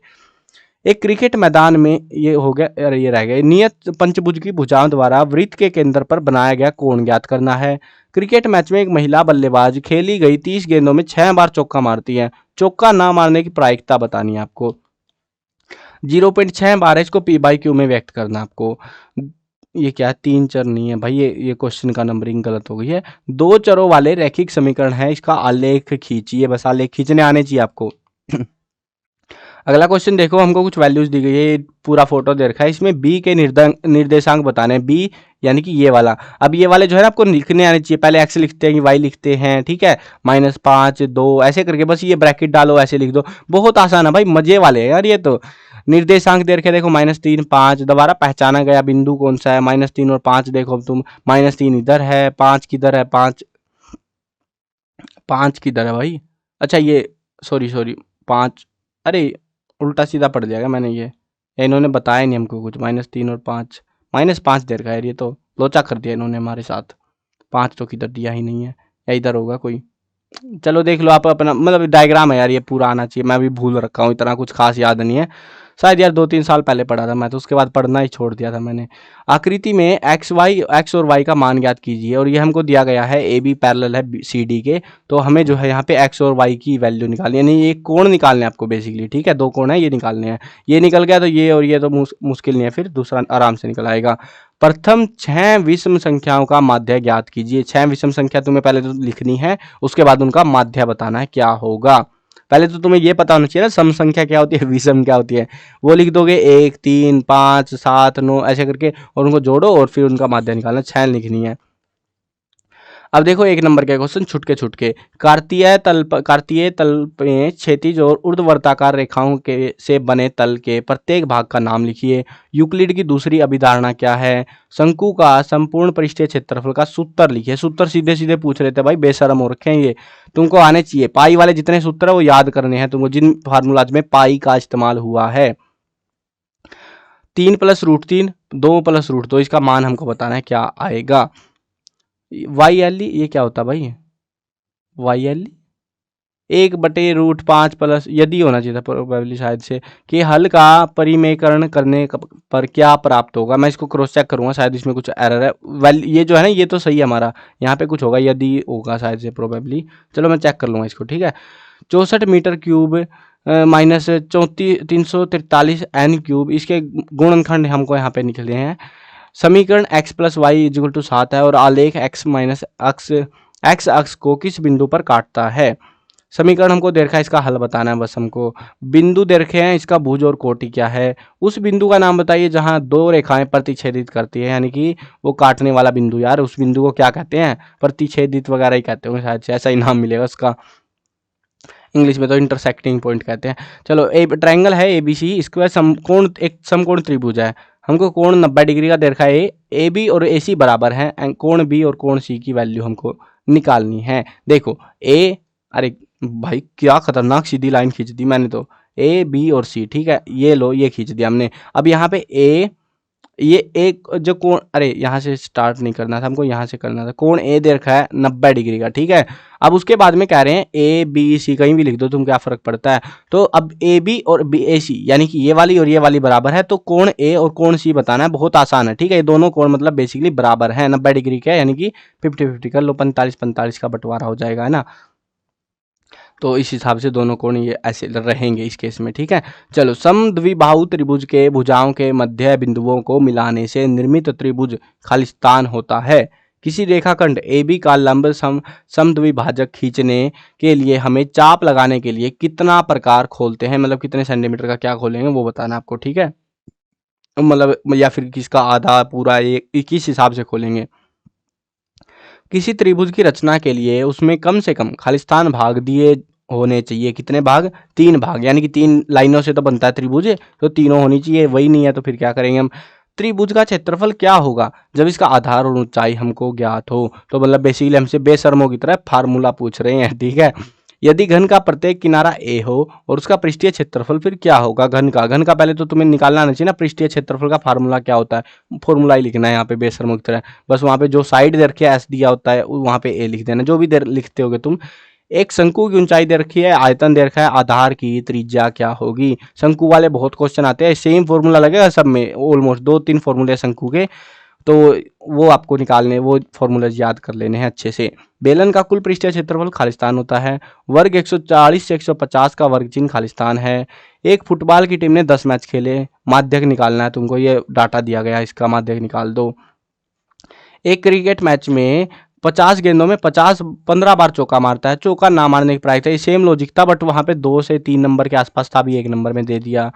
एक क्रिकेट मैदान में ये हो गया, अरे ये रह गया, नियत पंचभुज की भुजाओं द्वारा वृत्त के केंद्र पर बनाया गया कोण ज्ञात करना है। क्रिकेट मैच में एक महिला बल्लेबाज खेली गई 30 गेंदों में 6 बार चौका मारती है, चौका ना मारने की प्रायिकता बतानी है आपको। 0.6 बार है, इसको पी बाई क्यू में व्यक्त करना आपको। ये क्या है, 3 चर नहीं है भाई, ये क्वेश्चन का नंबरिंग गलत हो गई है। 2 चरों वाले रैखिक समीकरण है, इसका आलेख खींचिए, बस आलेख खींचने आने चाहिए आपको। अगला क्वेश्चन देखो, हमको कुछ वैल्यूज दी गई है, पूरा फोटो दे रखा है, इसमें बी के निर्देशांक बताने हैं, बी यानी कि ये वाला। अब ये वाले जो है ना आपको लिखने आने चाहिए, पहले एक्स लिखते हैं, वाई लिखते हैं, ठीक है, -5, 2 ऐसे करके बस ये ब्रैकेट डालो, ऐसे लिख दो, बहुत आसान है भाई, मजे वाले हैं यार ये तो। निर्देशांक दे रखे देखो, -3, 5, दोबारा पहचाना गया बिंदु कौन सा है, -3 और 5 देखो अब तुम, -3 इधर है, 5 किधर है, 5 किधर है भाई, अच्छा ये सॉरी 5, अरे उल्टा सीधा पढ़ जाएगा मैंने, ये इन्होंने बताया नहीं हमको कुछ, -3 और 5, -5 दे रखा है, ये तो लोचा कर दिया इन्होंने हमारे साथ, 5 तो किधर दिया ही नहीं है, या इधर होगा कोई, चलो देख लो आप अपना, मतलब डायग्राम है यार, ये पूरा आना चाहिए, मैं भी भूल रखा हूँ, इतना कुछ खास याद नहीं है, शायद यार 2-3 साल पहले पढ़ा था मैं तो, उसके बाद पढ़ना ही छोड़ दिया था मैंने। आकृति में एक्स और वाई का मान ज्ञात कीजिए, और ये हमको दिया गया है ए बी पैरेलल है सी डी के, तो हमें जो है यहाँ पे एक्स और वाई की वैल्यू निकालनी है, यानी ये कोण निकालने हैं आपको बेसिकली, ठीक है, 2 कोण है ये निकालने हैं, ये निकल गया तो ये और ये तो मुश्किल नहीं है, फिर दूसरा आराम से निकल आएगा। प्रथम 6 विषम संख्याओं का माध्य ज्ञात कीजिए, 6 विषम संख्या तुम्हें पहले तो लिखनी है, उसके बाद उनका माध्य बताना है क्या होगा। पहले तो तुम्हें ये पता होना चाहिए ना सम संख्या क्या होती है, विषम क्या होती है, वो लिख दोगे 1, 3, 5, 7, 9 ऐसे करके, और उनको जोड़ो और फिर उनका माध्य निकालना, 6 लिखनी है। अब देखो 1 नंबर के क्वेश्चन, छुटके कार्तीय तल में क्षैतिज और ऊर्ध्वाधर रेखाओं के से बने तल के प्रत्येक भाग का नाम लिखिए। यूक्लिड की दूसरी अभिधारणा क्या है? शंकु का संपूर्ण पृष्ठीय क्षेत्रफल का सूत्र लिखिए। सूत्र सीधे सीधे पूछ रहे थे भाई, बेशरम हो रखे हैं ये, तुमको आने चाहिए। पाई वाले जितने सूत्र है वो याद करने हैं तुमको, जिन फार्मूलाज में पाई का इस्तेमाल हुआ है। 3 + √3, 2 + √2, इसका मान हमको बताना है क्या आएगा। वाई एल ये क्या होता है भाई, वाई एल 1/√5 प्लस, यदि होना चाहिए था प्रोबेबली शायद से, कि हल का परिमेयकरण करने पर क्या प्राप्त होगा। मैं इसको क्रॉस चेक करूंगा, शायद इसमें कुछ एरर है। ये जो है ना ये तो सही है हमारा, यहाँ पे कुछ होगा, यदि होगा शायद से प्रोबेबली, चलो मैं चेक कर लूँगा इसको, ठीक है। 64 मीटर क्यूब माइनस 343 n³, इसके गुणनखंड हमको यहाँ पे निकले हैं। समीकरण x + y = 7 है, और आलेख x अक्ष को किस बिंदु पर काटता है। समीकरण हमको दे रखा है, इसका हल बताना है बस हमको। बिंदु दे रखे हैं, इसका भुज और कोटि क्या है। उस बिंदु का नाम बताइए जहां 2 रेखाएं प्रतिच्छेदित करती है, यानी कि वो काटने वाला बिंदु, यार उस बिंदु को क्या कहते हैं, प्रतिच्छेदित वगैरह ही कहते होंगे शायद से, ऐसा ही नाम मिलेगा उसका, इंग्लिश में तो इंटरसेक्टिंग पॉइंट कहते हैं। चलो ट्रायंगल है ABC, इसके समकोण, एक समकोण त्रिभुज है, हमको कोण 90 डिग्री का दे रखा है। ए बी और AC बराबर हैं, कोण B और कोण C की वैल्यू हमको निकालनी है। देखो अरे भाई क्या खतरनाक सीधी लाइन खींच दी मैंने तो, A B और C, ठीक है, ये लो ये खींच दिया हमने। अब यहाँ पे ये एक जो कोण, अरे यहाँ से स्टार्ट नहीं करना था हमको, यहाँ से करना था। कोण A दे रखा है 90 डिग्री का, ठीक है। अब उसके बाद में कह रहे हैं ABC, कहीं भी लिख दो तुम, क्या फर्क पड़ता है। तो अब AB और BAC यानी कि ये वाली और ये वाली बराबर है, तो कोण A और कोण C बताना है, बहुत आसान है, ठीक है। ये दोनों कोण मतलब बेसिकली बराबर है, 90 डिग्री का, यानी कि 50-50 कर लो, 45-45 का बंटवारा हो जाएगा, है ना। तो इस हिसाब से दोनों कोण ये ऐसे रहेंगे इस केस में, ठीक है। चलो, समद्विबाहु त्रिभुज के भुजाओं के मध्य बिंदुओं को मिलाने से निर्मित त्रिभुज खालिस्तान होता है। किसी रेखाखंड AB का लंब समद्विभाजक खींचने के लिए हमें चाप लगाने के लिए कितना प्रकार खोलते हैं, मतलब कितने सेंटीमीटर का क्या खोलेंगे वो बताना आपको, ठीक है। मतलब या फिर किसका आधा पूरा, ये किस हिसाब से खोलेंगे। किसी त्रिभुज की रचना के लिए उसमें कम से कम खालिस्तान भाग दिए होने चाहिए, कितने भाग, 3 भाग, यानी कि 3 लाइनों से तो बनता है त्रिभुज, तो तीनों होनी चाहिए, वही नहीं है तो फिर क्या करेंगे हम। त्रिभुज का क्षेत्रफल क्या होगा जब इसका आधार और ऊंचाई हमको ज्ञात हो। तो मतलब बेसिकली हमसे बेशर्मों की तरह फार्मूला पूछ रहे हैं, ठीक है। यदि घन का प्रत्येक किनारा ए हो और उसका पृष्ठीय क्षेत्रफल फिर क्या होगा घन का पहले तो तुम्हें निकालना आना चाहिए ना, पृष्ठीय क्षेत्रफल का फार्मूला क्या होता है, फॉर्मूला ही लिखना है यहाँ पे बेशर्मों की तरह। बस वहाँ पे जो साइड दे रखी है एस दिया होता है वहाँ पे ए लिख देना, जो भी लिखते होगे तुम। एक शंकु की ऊंचाई दे रखी है, आयतन दे रखा है, आधार की त्रिज्या क्या होगी। शंकु वाले बहुत क्वेश्चन आते हैं, सेम फॉर्मूला लगेगा सब में, ऑलमोस्ट 2-3 फॉर्मूले शंकु के, तो वो आपको निकालने, वो फॉर्मूलाज याद कर लेने हैं अच्छे से। बेलन का कुल पृष्ठीय क्षेत्रफल खालिस्तान होता है। वर्ग 140 से 150 का वर्ग चिन्ह खालिस्तान है। एक फुटबॉल की टीम ने 10 मैच खेले, माध्यक निकालना है तुमको, ये डाटा दिया गया है, इसका माध्यक निकाल दो। एक क्रिकेट मैच में 50 गेंदों में 15 बार चौका मारता है, चौका ना मारने की प्राइस है, सेम लॉजिक था बट वहाँ पे 2 से 3 नंबर के आसपास था, भी 1 नंबर में दे दिया।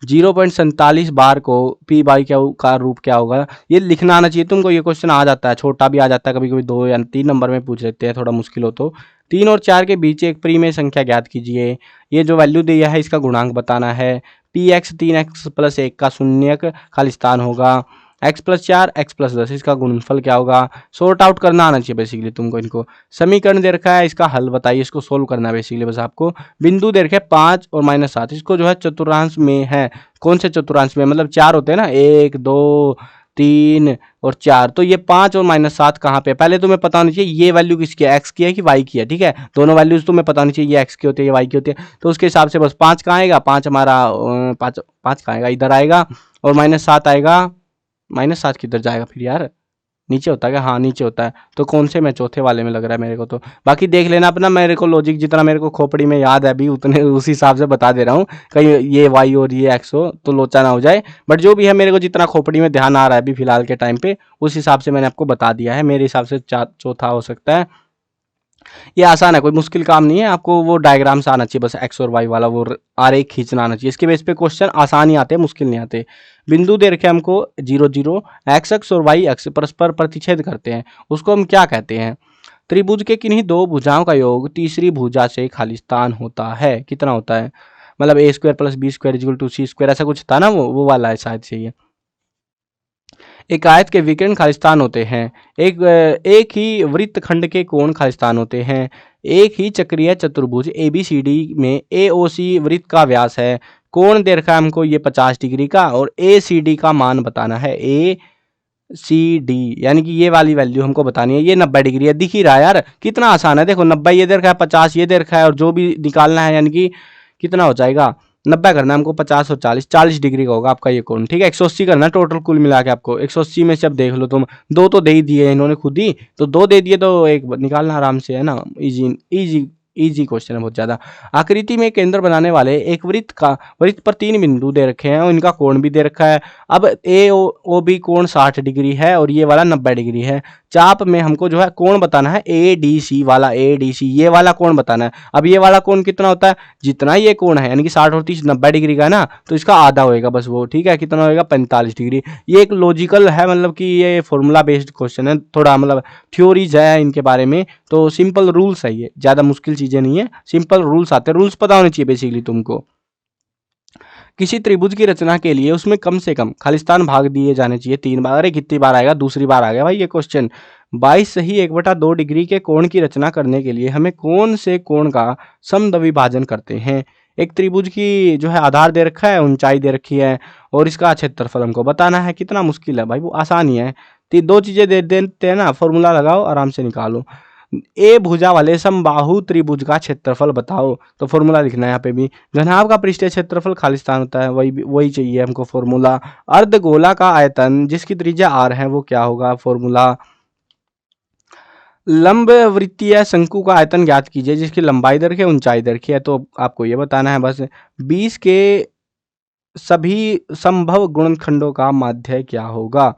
0.47 बार को पी बाई क्या का रूप क्या होगा, ये लिखना आना चाहिए तुमको। ये क्वेश्चन आ जाता है, छोटा भी आ जाता है कभी कभी, 2 या 3 नंबर में पूछ लेते हैं, थोड़ा मुश्किल हो तो। 3 और 4 के बीच एक परिमेय संख्या ज्ञात कीजिए। ये जो वैल्यू दिया है इसका गुणांक बताना है। पी एक्स 3x + 1 का शून्यक खालिस्तान होगा। x + 4 x + 10 इसका गुणनफल क्या होगा। सॉर्ट आउट करना आना चाहिए बेसिकली तुमको इनको। समीकरण दे रखा है, इसका हल बताइए, इसको सोल्व करना है बेसिकली बस आपको। बिंदु दे रखे 5 और -7, इसको जो है चतुर्थांश में है। कौन से चतुर्थांश में, मतलब 4 होते हैं ना, 1 2 3 और 4, तो ये 5 और -7 कहाँ पे, पहले तुम्हें पता होनी चाहिए ये वैल्यू किसकी है, x की है कि y की है, ठीक है। दोनों वैल्यूज तुम्हें पता होनी चाहिए, ये x की होती है ये y की होती है, तो उसके हिसाब से बस 5 कहाँ आएगा, 5 हमारा 5 कहाँ आएगा, इधर आएगा, और -7 आएगा। -7 किधर जाएगा फिर यार, नीचे होता है क्या, हाँ नीचे होता है, तो कौन से में, चौथे वाले में लग रहा है मेरे को तो। बाकी देख लेना अपना, मेरे को लॉजिक जितना मेरे को खोपड़ी में याद है अभी उतने उस हिसाब से बता दे रहा हूँ, कहीं ये वाई और ये एक्स हो तो लोचा ना हो जाए। बट जो भी है मेरे को जितना खोपड़ी में ध्यान आ रहा है अभी फिलहाल के टाइम पे, उस हिसाब से मैंने आपको बता दिया है। मेरे हिसाब से चौथा हो सकता है। ये आसान है, कोई मुश्किल काम नहीं है, आपको वो डायग्राम से आना चाहिए बस, एक्स और वाई वाला वो आरेख खींचना आना चाहिए, इसके बेस पे क्वेश्चन आसान ही आते हैं, मुश्किल नहीं आते। बिंदु दे रखे हमको 0 0, एक्स अक्ष और वाई अक्ष परस्पर प्रतिच्छेद करते हैं, उसको हम क्या कहते हैं। त्रिभुज के किन्हीं 2 भुजाओं का योग तीसरी भुजा से खालिस्तान होता है, कितना होता है, मतलब a² + b² = c², ऐसा कुछ था ना, वो वाला है शायद से ये। एक आयत के विकर्ण खालिस्तान होते हैं। एक ही वृत्त खंड के कोण खालिस्तान होते हैं। एक ही चक्रीय चतुर्भुज ABCD में AOC वृत्त का व्यास है। कोण दे रखा है हमको ये 50 डिग्री का, और ACD का मान बताना है। ACD यानी कि ये वाली वैल्यू हमको बतानी है, ये 90 डिग्री है, दिख ही रहा है यार, कितना आसान है। देखो 90 ये दे रखा है, 50 ये दे रखा है, और जो भी निकालना है यानी कि कितना हो जाएगा, 90 करना है हमको, 50 और 40 डिग्री का होगा आपका ये कोण, ठीक है। 180 करना है टोटल कुल मिला के आपको। 180 में से अब देख लो तुम, 2 तो दे ही दिए इन्होंने खुद ही, तो 2 दे दिए तो एक निकालना आराम से है ना, इजी इजी इजी क्वेश्चन है बहुत ज्यादा। आकृति में केंद्र बनाने वाले एक वृत्त पर 3 बिंदु दे रखे हैं और इनका कोण भी दे रखा है। अब AOB कोण 60 डिग्री है और ये वाला 90 डिग्री है। चाप में हमको जो है कोण बताना है, ADC वाला, ADC ये वाला कोण बताना है। अब ये वाला कोण कितना होता है, जितना ये कोण है यानी कि 60 और 30 90 डिग्री का है ना, तो इसका आधा होएगा बस वो, ठीक है। कितना होएगा, 45 डिग्री। ये एक लॉजिकल है, मतलब कि ये फॉर्मूला बेस्ड क्वेश्चन है, थोड़ा मतलब थ्योरीज है इनके बारे में, तो सिंपल रूल्स है, ये ज्यादा मुश्किल चीजें नहीं है, सिंपल रूल्स आते हैं, रूल्स पता होने चाहिए बेसिकली तुमको। किसी त्रिभुज की रचना के लिए उसमें कम से कम खालिस्तान भाग दिए जाने चाहिए 3 बार। अरे कितनी बार आएगा, दूसरी बार आ गया भाई ये क्वेश्चन। 22 सही 1/2 डिग्री के कोण की रचना करने के लिए हमें कौन से कोण का समद्विभाजन करते हैं। एक त्रिभुज की जो है आधार दे रखा है, ऊंचाई दे रखी है, और इसका क्षेत्रफल हमको बताना है। कितना मुश्किल है भाई, वो आसान ही है। तो 2 चीजें दे देते हैं ना, फॉर्मूला लगाओ आराम से निकालो। ए भुजा वाले समबाहु त्रिभुज का क्षेत्रफल बताओ, तो फॉर्मूला लिखना है यहाँ पे भी। घनाभ का पृष्ठीय क्षेत्रफल खालिस्तान होता है, वही चाहिए हमको फॉर्मूला। अर्धगोला का आयतन जिसकी त्रिज्या r है वो क्या होगा, फॉर्मूला। लंब वृत्तीय शंकु का आयतन ज्ञात कीजिए जिसकी लंबाई दर के ऊंचाई दर की है, तो आपको ये बताना है बस। 20 के सभी संभव गुणनखंडों का माध्य क्या होगा।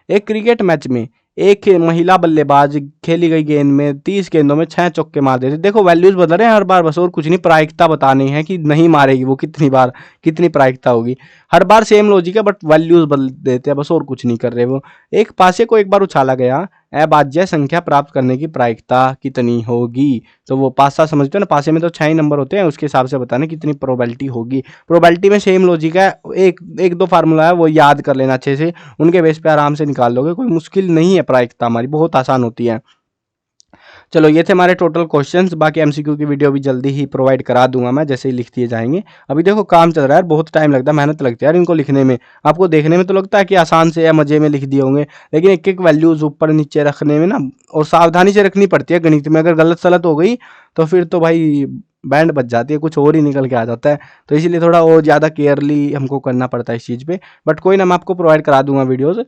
एक क्रिकेट मैच में एक महिला बल्लेबाज खेली गई गेंद में 30 गेंदों में 6 चौके मार देते। देखो वैल्यूज बदल रहे हैं हर बार, बस और कुछ नहीं, प्रायिकता बतानी है कि नहीं मारेगी वो, कितनी बार कितनी प्रायिकता होगी। हर बार सेम लॉजिक है बट वैल्यूज बदल देते हैं बस, और कुछ नहीं कर रहे वो। एक पासे को एक बार उछाला गया, अभाज्य संख्या प्राप्त करने की प्रायिकता कितनी होगी। तो वो पासा समझते हो ना, पासे में तो 6 ही नंबर होते हैं, उसके हिसाब से बताना कितनी प्रोबेबिलिटी होगी। प्रोबेबिलिटी में सेम लॉजिक है, एक दो फार्मूला है वो याद कर लेना अच्छे से, उनके बेस पे आराम से निकाल लोगे, कोई मुश्किल नहीं है, प्रायिकता हमारी बहुत आसान होती है। चलो ये थे हमारे टोटल क्वेश्चंस, बाकी एमसीक्यू की वीडियो भी जल्दी ही प्रोवाइड करा दूंगा मैं, जैसे ही लिख दिए जाएंगे। अभी देखो काम चल रहा है, बहुत टाइम लगता है, मेहनत लगती है यार इनको लिखने में। आपको देखने में तो लगता है कि आसान से या मजे में लिख दिए होंगे, लेकिन एक एक वैल्यूज ऊपर नीचे रखने में ना, और सावधानी से रखनी पड़ती है गणित में, अगर गलत सलत हो गई तो फिर तो भाई बैंड बज जाती है, कुछ और ही निकल के आ जाता है। तो इसीलिए थोड़ा और ज़्यादा केयरली हमको करना पड़ता है इस चीज़ पे, बट कोई ना, मैं आपको प्रोवाइड करा दूंगा वीडियोज़।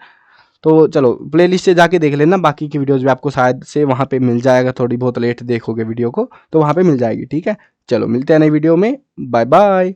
तो चलो प्लेलिस्ट से जाके देख लेना, बाकी की वीडियोस भी आपको शायद से वहाँ पे मिल जाएगा, थोड़ी बहुत लेट देखोगे वीडियो को तो वहाँ पे मिल जाएगी, ठीक है। चलो मिलते हैं नई वीडियो में, बाय बाय।